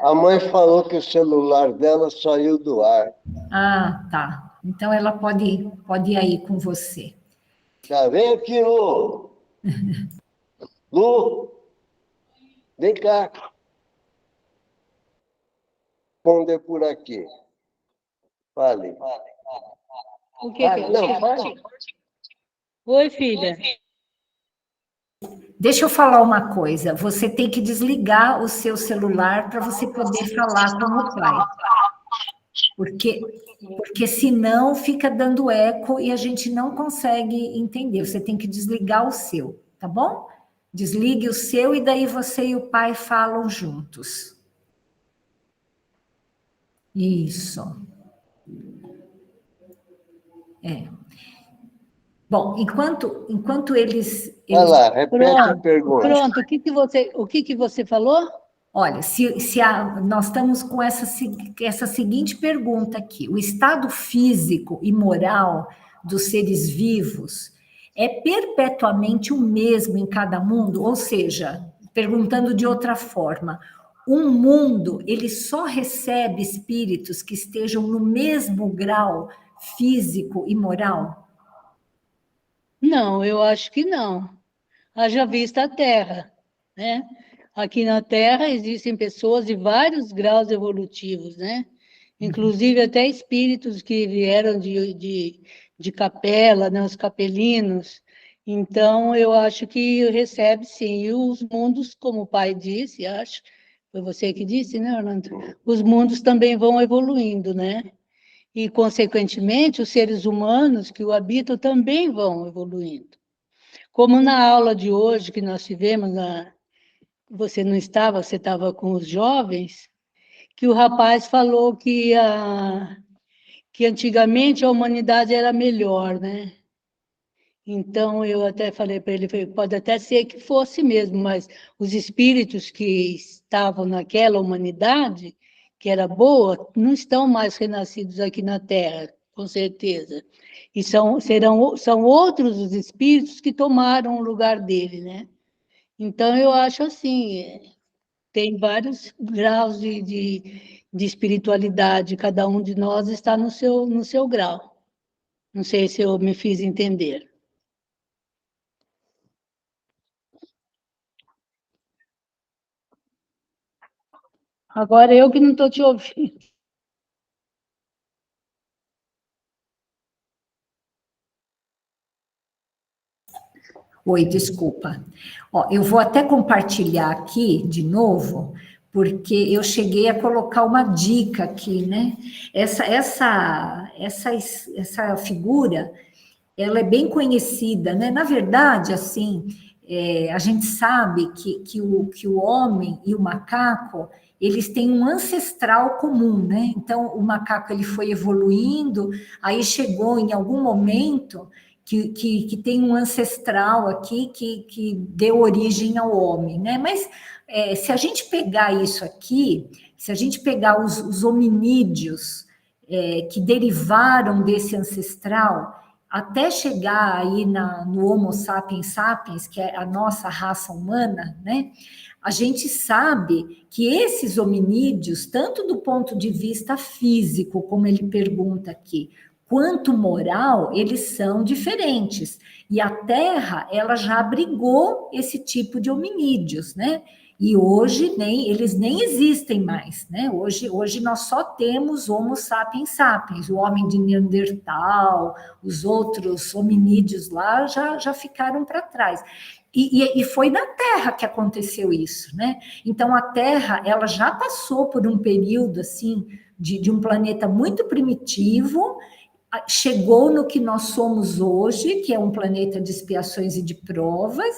A mãe falou que o celular dela saiu do ar. Ah, tá. Então ela pode ir aí com você. Já vem aqui, Lu. Lu, vem cá. Responder por aqui. Fale. O que que Não, fale. Oi, filha. Deixa eu falar uma coisa. Você tem que desligar o seu celular para você poder falar com o pai. Porque senão fica dando eco e a gente não consegue entender. Você tem que desligar o seu, tá bom? Desligue o seu e daí você e o pai falam juntos. Isso. Bom, enquanto eles... Vai lá, repete a pergunta. Pronto, o que você falou? Olha, nós estamos com essa seguinte pergunta aqui: o estado físico e moral dos seres vivos é perpetuamente o mesmo em cada mundo? Ou seja, perguntando de outra forma, um mundo, ele só recebe espíritos que estejam no mesmo grau físico e moral? Não, eu acho que não. Haja vista a Terra, né? Aqui na Terra existem pessoas de vários graus evolutivos, né? Inclusive até espíritos que vieram de capela, né? Os capelinos. Então, eu acho que recebe, sim. E os mundos, como o pai disse, acho, foi você que disse, né, Orlando? Os mundos também vão evoluindo, né? E, consequentemente, os seres humanos que o habitam também vão evoluindo. Como na aula de hoje que nós tivemos, você não estava, você estava com os jovens, que o rapaz falou que que antigamente a humanidade era melhor, né? Então, eu até falei para ele, pode até ser que fosse mesmo, mas os espíritos que estavam naquela humanidade, que era boa, não estão mais renascidos aqui na Terra, com certeza. E são outros os espíritos que tomaram o lugar dele, né? Então, eu acho assim, tem vários graus de espiritualidade, cada um de nós está no seu grau. Não sei se eu me fiz entender. Agora eu que não estou te ouvindo. Oi, desculpa. Ó, eu vou até compartilhar aqui de novo, porque eu cheguei a colocar uma dica aqui, né? Essa figura, ela é bem conhecida, né? Na verdade, assim, a gente sabe que o homem e o macaco, eles têm um ancestral comum, né? Então, o macaco ele foi evoluindo, aí chegou em algum momento que tem um ancestral aqui que deu origem ao homem, né? Mas se a gente pegar isso aqui, se a gente pegar os hominídeos que derivaram desse ancestral, até chegar aí no Homo sapiens sapiens, que é a nossa raça humana, né? A gente sabe que esses hominídeos, tanto do ponto de vista físico, como ele pergunta aqui, quanto moral, eles são diferentes. E a Terra, ela já abrigou esse tipo de hominídeos, né? E hoje eles nem existem mais, né? Hoje nós só temos Homo sapiens sapiens, o homem de Neandertal, os outros hominídeos lá já ficaram para trás. E foi na Terra que aconteceu isso, né? Então a Terra, ela já passou por um período assim de um planeta muito primitivo, chegou no que nós somos hoje, que é um planeta de expiações e de provas,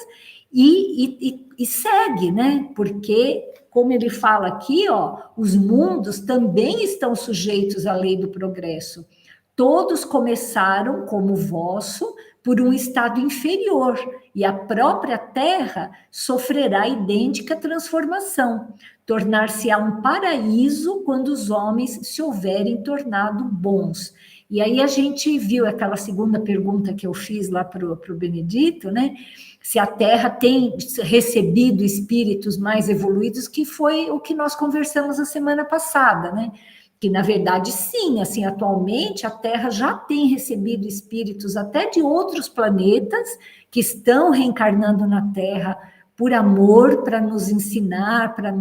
e segue, né? Porque, como ele fala aqui, ó, os mundos também estão sujeitos à lei do progresso. Todos começaram, como o vosso, por um estado inferior, e a própria Terra sofrerá idêntica transformação, tornar-se-á um paraíso quando os homens se houverem tornado bons. E aí a gente viu aquela segunda pergunta que eu fiz lá para o Benedito, né? Se a Terra tem recebido espíritos mais evoluídos, que foi o que nós conversamos a semana passada, né? Que, na verdade, sim, assim, atualmente a Terra já tem recebido espíritos até de outros planetas que estão reencarnando na Terra por amor, para nos ensinar, para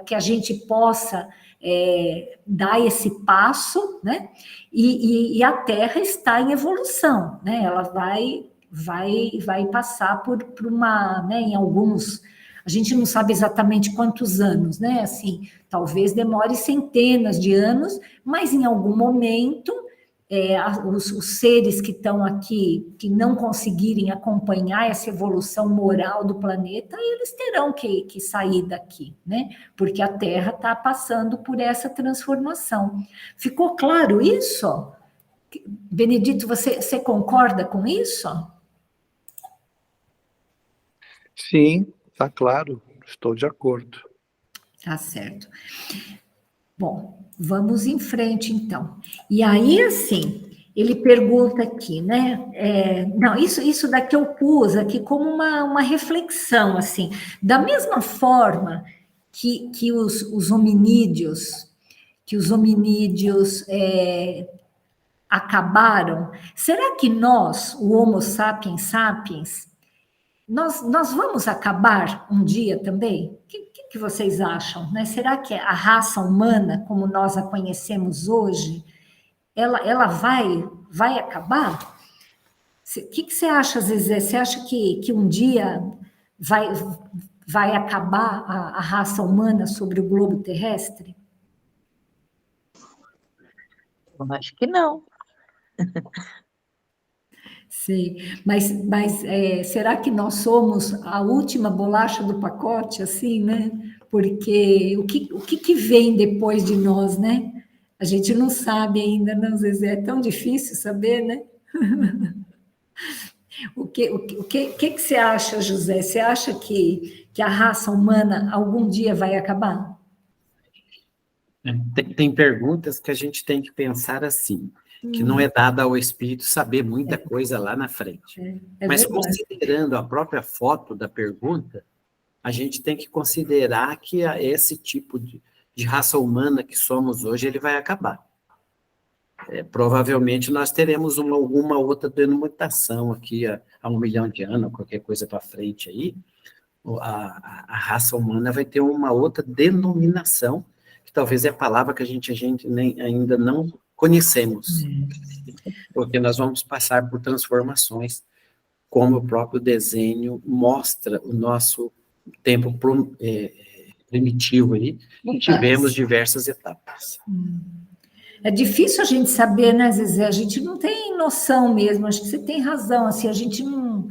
que a gente possa dar esse passo, né? E a Terra está em evolução, né? Ela vai passar por uma, né, em alguns, a gente não sabe exatamente quantos anos, né? Assim, talvez demore centenas de anos, mas em algum momento os seres que estão aqui, que não conseguirem acompanhar essa evolução moral do planeta, eles terão que sair daqui, né? Porque a Terra está passando por essa transformação. Ficou claro isso? Benedito, você concorda com isso? Sim, está claro, estou de acordo. Tá certo. Bom, vamos em frente, então. E aí, assim, ele pergunta aqui, né? Não, isso daqui eu pus aqui como uma reflexão, assim. Da mesma forma que os hominídeos acabaram, será que nós, o Homo sapiens sapiens, nós vamos acabar um dia também? O que vocês acham, né? Será que a raça humana, como nós a conhecemos hoje, ela vai acabar? O que você acha, Zezé? Você acha que um dia vai acabar a raça humana sobre o globo terrestre? Eu acho que não. Sim, mas será que nós somos a última bolacha do pacote, assim, né? Porque o que vem depois de nós, né? A gente não sabe ainda, não, Zezé, é tão difícil saber, né? O que você acha, José? Você acha que a raça humana algum dia vai acabar? Tem perguntas que a gente tem que pensar assim, que não é dada ao espírito saber muita coisa lá na frente. Mas verdade. considerando a própria foto da pergunta, a gente tem que considerar que esse tipo de raça humana que somos hoje, ele vai acabar. Provavelmente nós teremos alguma outra denominação aqui a 1 milhão de anos, qualquer coisa para frente aí, a raça humana vai ter uma outra denominação, que talvez é a palavra que a gente ainda não conhecemos, porque nós vamos passar por transformações, como o próprio desenho mostra o nosso tempo primitivo aí, e tivemos diversas etapas. É difícil a gente saber, né, Zezé? A gente não tem noção mesmo, acho que você tem razão, assim, a gente não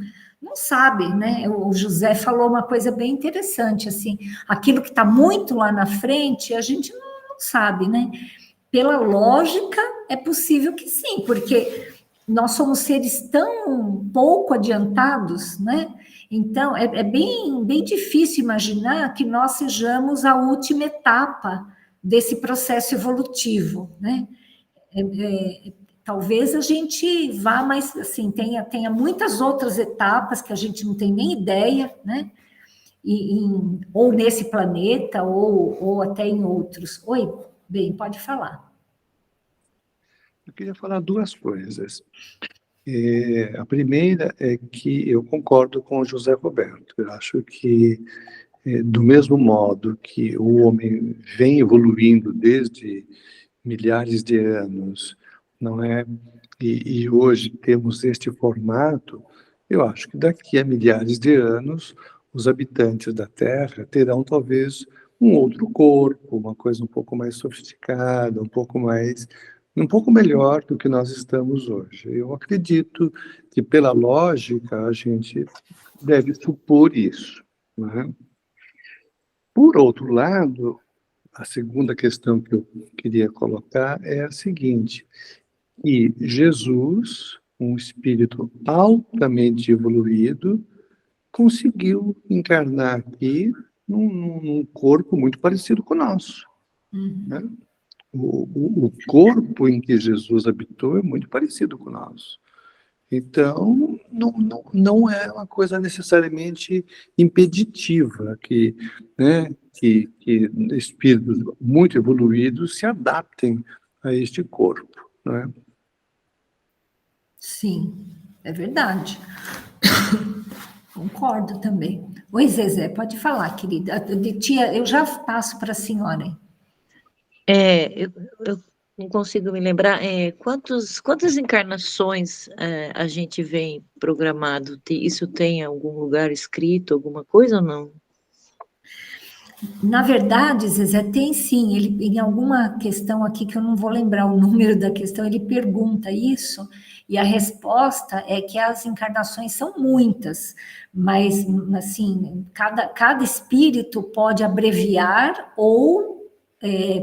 sabe, né? O José falou uma coisa bem interessante, assim, aquilo que está muito lá na frente, a gente não sabe, né? Pela lógica, é possível que sim, porque nós somos seres tão pouco adiantados, né? Então, é bem difícil imaginar que nós sejamos a última etapa desse processo evolutivo, né? Talvez a gente vá, mas assim, tenha muitas outras etapas que a gente não tem nem ideia, né? Ou nesse planeta, ou até em outros. Oi, bem, pode falar. Eu queria falar duas coisas. A primeira é que eu concordo com o José Roberto. Eu acho que, do mesmo modo que o homem vem evoluindo desde milhares de anos, não é? E hoje temos este formato, eu acho que daqui a milhares de anos, os habitantes da Terra terão talvez um outro corpo, uma coisa um pouco mais sofisticada, um pouco melhor do que nós estamos hoje. Eu acredito que, pela lógica, a gente deve supor isso, né? Por outro lado, a segunda questão que eu queria colocar é a seguinte, que Jesus, um espírito altamente evoluído, conseguiu encarnar aqui num corpo muito parecido com o nosso, né? O corpo em que Jesus habitou é muito parecido com o nosso. Então, não é uma coisa necessariamente impeditiva né, que espíritos muito evoluídos se adaptem a este corpo, né? Sim, é verdade. Concordo também. Oi, Zezé, pode falar, querida. Tia, eu já passo para a senhora. Eu não consigo me lembrar. Quantas encarnações a gente vem programado? Isso tem algum lugar escrito, alguma coisa ou não? Na verdade, Zezé, tem sim. Ele, em alguma questão aqui, que eu não vou lembrar o número da questão, ele pergunta isso, e a resposta é que as encarnações são muitas, mas, assim, cada espírito pode abreviar ou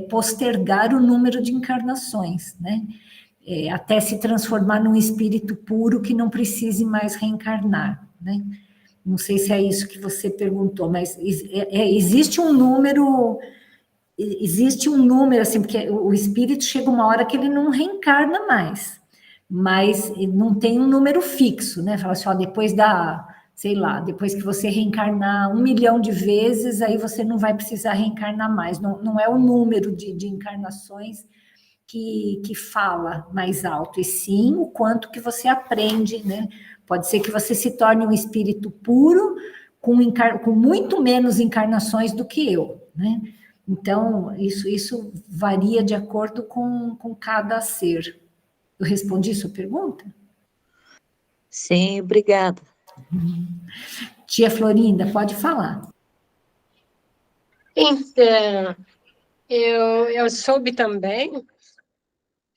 postergar o número de encarnações, né? Até se transformar num espírito puro que não precise mais reencarnar, né? Não sei se é isso que você perguntou, mas existe um número, assim, porque o espírito chega uma hora que ele não reencarna mais, mas não tem um número fixo, né? Fala assim, ó, depois que você reencarnar 1 milhão de vezes, aí você não vai precisar reencarnar mais. Não é o número de encarnações que fala mais alto, e sim o quanto que você aprende, né? Pode ser que você se torne um espírito puro, com muito menos encarnações do que eu, né? Então, isso varia de acordo com cada ser. Eu respondi sua pergunta? Sim, obrigada. Tia Florinda, pode falar. Então, eu soube também,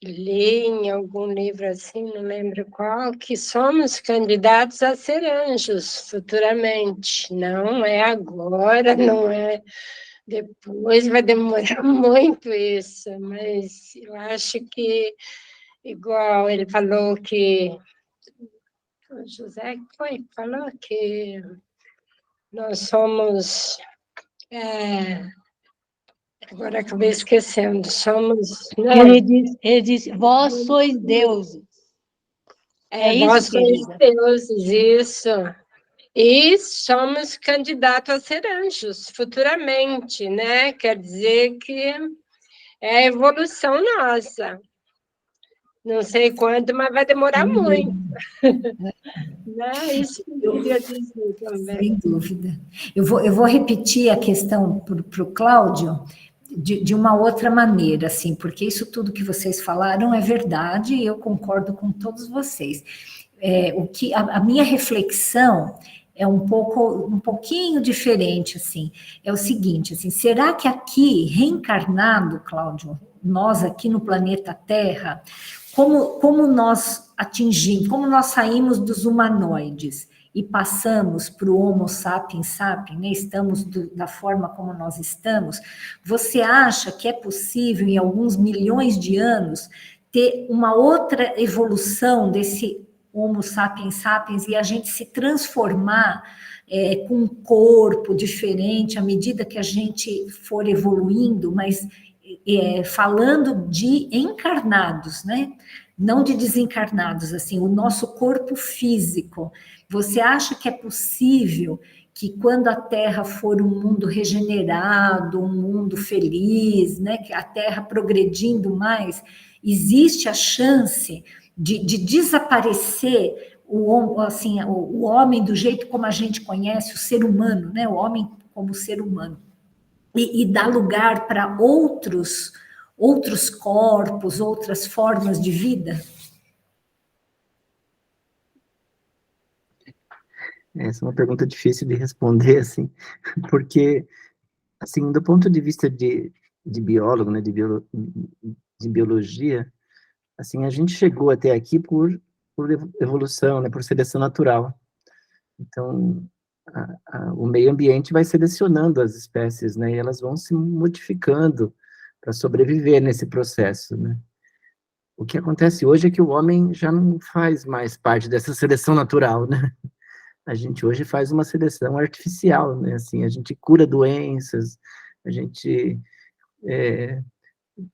li em algum livro assim, não lembro qual, que somos candidatos a ser anjos futuramente. Não é agora, não é Depois vai demorar muito isso, mas eu acho que, igual ele falou que... O José falou que nós somos... agora acabei esquecendo, somos... Né? Ele disse, vós sois deuses. Vós isso, sois deuses, isso. E somos candidatos a ser anjos futuramente, né? Quer dizer que é a evolução nossa. Não sei quando, mas vai demorar muito. Né? Isso que eu queria dizer também. Sem dúvida. Eu vou repetir a questão para o Cláudio de uma outra maneira, assim, porque isso tudo que vocês falaram é verdade e eu concordo com todos vocês. A minha reflexão é um pouquinho diferente, assim. É o seguinte, assim, será que aqui, reencarnado, Cláudio, nós aqui no planeta Terra, como nós atingimos, como nós saímos dos humanoides e passamos para o Homo sapiens sapiens, né? Estamos da forma como nós estamos, você acha que é possível, em alguns milhões de anos, ter uma outra evolução desse Homo sapiens sapiens e a gente se transformar com um corpo diferente à medida que a gente for evoluindo, mas falando de encarnados, né? Não de desencarnados, assim, o nosso corpo físico. Você acha que é possível que quando a Terra for um mundo regenerado, um mundo feliz, né? Que a Terra progredindo mais, existe a chance de desaparecer o homem do jeito como a gente conhece, o ser humano, né? O homem como ser humano, e dar lugar para outros corpos, outras formas de vida? Essa é uma pergunta difícil de responder, assim, porque, assim, do ponto de vista de biólogo, né, de biologia, assim, a gente chegou até aqui por evolução, né, por seleção natural. Então, o meio ambiente vai selecionando as espécies, né, e elas vão se modificando para sobreviver nesse processo, né. O que acontece hoje é que o homem já não faz mais parte dessa seleção natural, né. A gente hoje faz uma seleção artificial, né, assim, a gente cura doenças, a gente...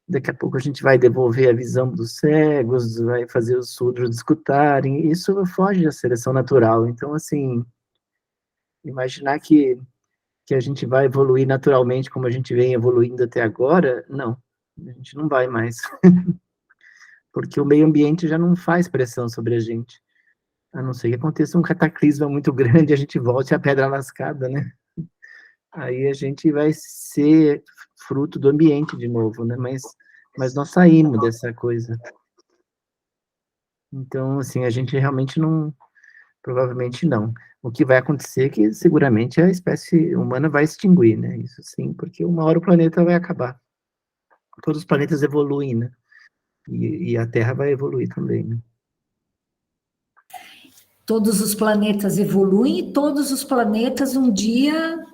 daqui a pouco a gente vai devolver a visão dos cegos, vai fazer os surdos escutarem, isso foge da seleção natural. Então, assim, imaginar que a gente vai evoluir naturalmente como a gente vem evoluindo até agora, não, a gente não vai mais. Porque o meio ambiente já não faz pressão sobre a gente, a não ser que aconteça um cataclisma muito grande e a gente volte à pedra lascada, né? Aí a gente vai ser fruto do ambiente de novo, né? Mas nós saímos dessa coisa. Então, assim, a gente realmente não... Provavelmente não. O que vai acontecer é que, seguramente, a espécie humana vai extinguir, né? Isso sim, porque uma hora o planeta vai acabar. Todos os planetas evoluem, né? E a Terra vai evoluir também, né? Todos os planetas evoluem e todos os planetas um dia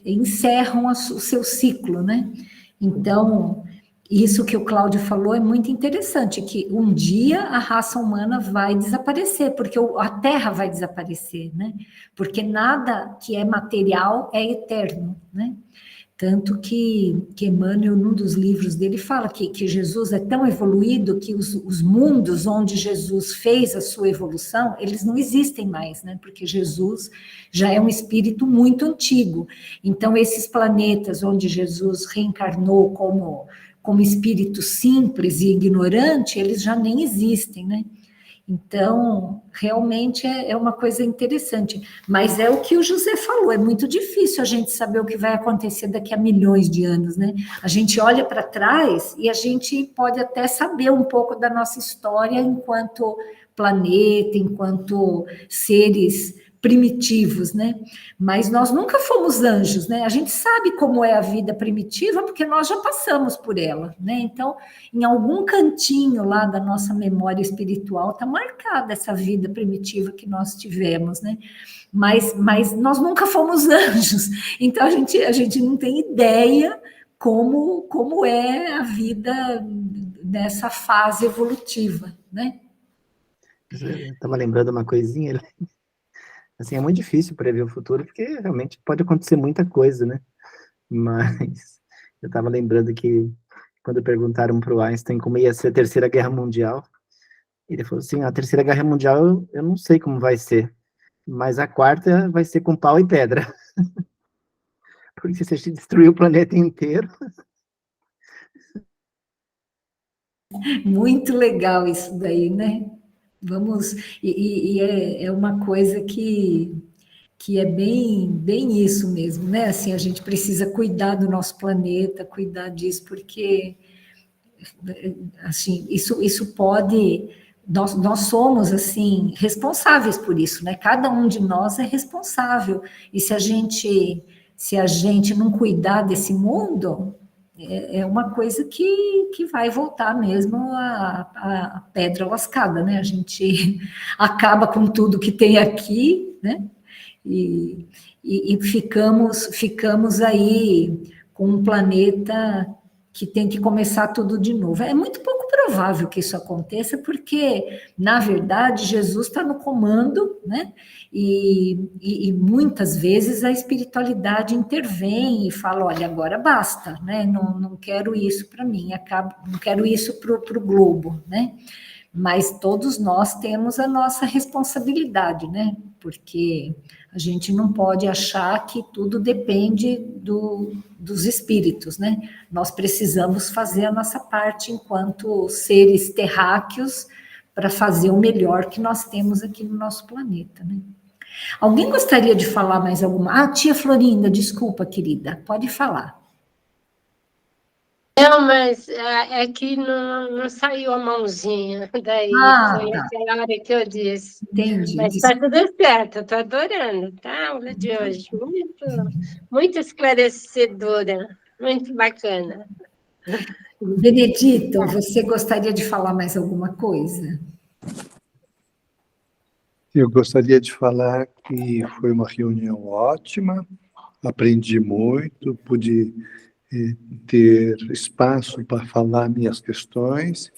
encerram o seu ciclo, né? Então, isso que o Cláudio falou é muito interessante, que um dia a raça humana vai desaparecer, porque a Terra vai desaparecer, né? Porque nada que é material é eterno, né? Tanto que Emmanuel, num dos livros dele, fala que Jesus é tão evoluído que os mundos onde Jesus fez a sua evolução, eles não existem mais, né? Porque Jesus já é um espírito muito antigo. Então, esses planetas onde Jesus reencarnou como espírito simples e ignorante, eles já nem existem, né? Então, realmente é uma coisa interessante. Mas é o que o José falou, é muito difícil a gente saber o que vai acontecer daqui a milhões de anos, né? A gente olha para trás e a gente pode até saber um pouco da nossa história enquanto planeta, enquanto seres primitivos, né? Mas nós nunca fomos anjos, né? A gente sabe como é a vida primitiva porque nós já passamos por ela, né? Então, em algum cantinho lá da nossa memória espiritual está marcada essa vida primitiva que nós tivemos, né? Mas nós nunca fomos anjos, então a gente não tem ideia como é a vida nessa fase evolutiva, né? Eu estava lembrando uma coisinha, assim, é muito difícil prever o futuro, porque realmente pode acontecer muita coisa, né? Mas eu estava lembrando que quando perguntaram para o Einstein como ia ser a Terceira Guerra Mundial, ele falou assim, a Terceira Guerra Mundial eu não sei como vai ser, mas a quarta vai ser com pau e pedra. Porque se a gente destruir o planeta inteiro... Muito legal isso daí, né? Vamos, é uma coisa que é bem isso mesmo, né? Assim, a gente precisa cuidar do nosso planeta, cuidar disso, porque assim, isso pode, nós somos assim responsáveis por isso, né? Cada um de nós é responsável. E se a gente não cuidar desse mundo, é uma coisa que vai voltar mesmo a pedra lascada, né? A gente acaba com tudo que tem aqui, né? E ficamos aí com um planeta que tem que começar tudo de novo. É muito pouco provável que isso aconteça, porque, na verdade, Jesus está no comando, né? E muitas vezes a espiritualidade intervém e fala, olha, agora basta, né? Não quero isso para mim, não quero isso para o globo, né? Mas todos nós temos a nossa responsabilidade, né? Porque a gente não pode achar que tudo depende dos espíritos, né? Nós precisamos fazer a nossa parte enquanto seres terráqueos para fazer o melhor que nós temos aqui no nosso planeta, né? Alguém gostaria de falar mais alguma? Ah, tia Florinda, desculpa, querida, pode falar. Não, mas é que não saiu a mãozinha, daí foi tá. aquela hora que eu disse. Entendi. Mas está tudo certo, eu estou adorando, tá? A aula de hoje, muito esclarecedora, muito bacana. Benedito, você gostaria de falar mais alguma coisa? Eu gostaria de falar que foi uma reunião ótima, aprendi muito, pude ter espaço para falar minhas questões.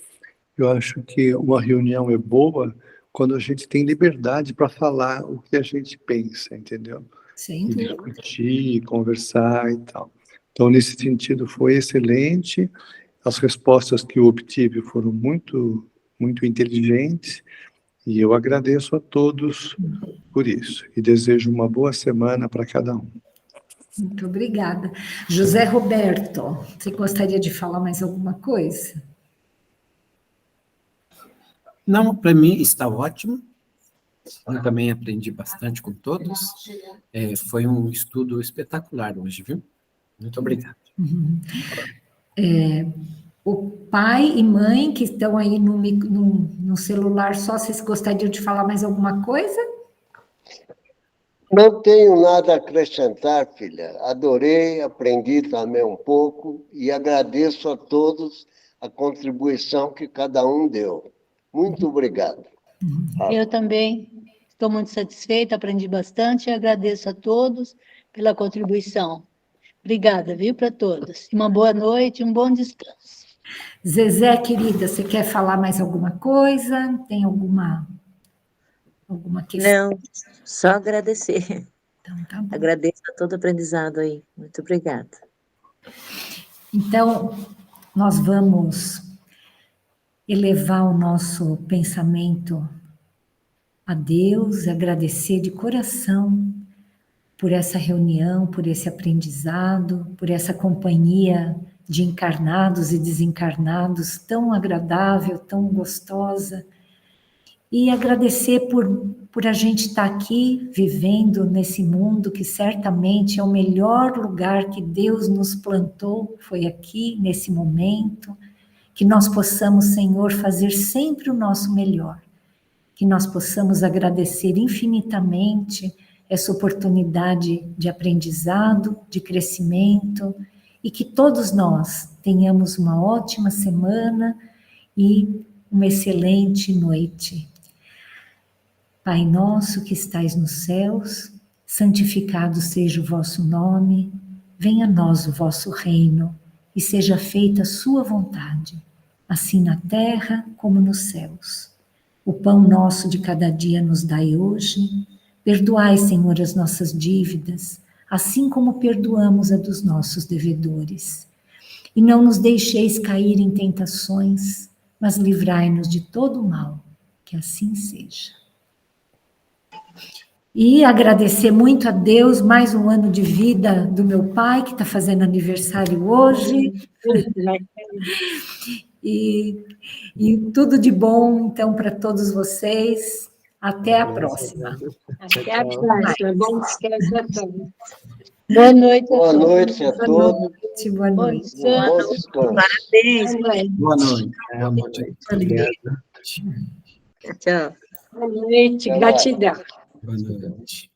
Eu acho que uma reunião é boa quando a gente tem liberdade para falar o que a gente pensa, entendeu? Sim. E discutir, conversar e tal. Então, nesse sentido, foi excelente. As respostas que eu obtive foram muito, muito inteligentes. E eu agradeço a todos por isso. E desejo uma boa semana para cada um. Muito obrigada. José Roberto, você gostaria de falar mais alguma coisa? Não, para mim está ótimo. Eu também aprendi bastante com todos. Foi um estudo espetacular hoje, viu? Muito obrigado. O pai e mãe que estão aí no celular só, vocês gostariam de falar mais alguma coisa? Não tenho nada a acrescentar, filha. Adorei, aprendi também um pouco e agradeço a todos a contribuição que cada um deu. Muito obrigado. Eu também estou muito satisfeita, aprendi bastante e agradeço a todos pela contribuição. Obrigada, viu, para todos. Uma boa noite, um bom descanso. Zezé, querida, você quer falar mais alguma coisa? Tem alguma questão? Não, só agradecer. Então, tá bom. Agradeço a todo o aprendizado aí. Muito obrigada. Então, nós vamos elevar o nosso pensamento a Deus, agradecer de coração por essa reunião, por esse aprendizado, por essa companhia de encarnados e desencarnados tão agradável, tão gostosa, e agradecer por a gente estar aqui vivendo nesse mundo que certamente é o melhor lugar que Deus nos plantou, foi aqui, nesse momento, que nós possamos, Senhor, fazer sempre o nosso melhor, que nós possamos agradecer infinitamente essa oportunidade de aprendizado, de crescimento, e que todos nós tenhamos uma ótima semana e uma excelente noite. Pai nosso que estais nos céus, santificado seja o vosso nome, venha a nós o vosso reino, e seja feita a sua vontade, assim na terra como nos céus. O pão nosso de cada dia nos dai hoje. Perdoai, Senhor, as nossas dívidas, assim como perdoamos a dos nossos devedores. E não nos deixeis cair em tentações, mas livrai-nos de todo o mal, que assim seja. E agradecer muito a Deus, mais um ano de vida do meu pai, que está fazendo aniversário hoje. E tudo de bom, então, para todos vocês. Até a próxima. Até a próxima. Bom descanso a todos. Boa noite a todos. Boa noite a todos. Boa noite. Bom descanso. Parabéns. Boa noite. Boa noite. Obrigado. Tchau. Boa noite. Gratidão. Boa noite.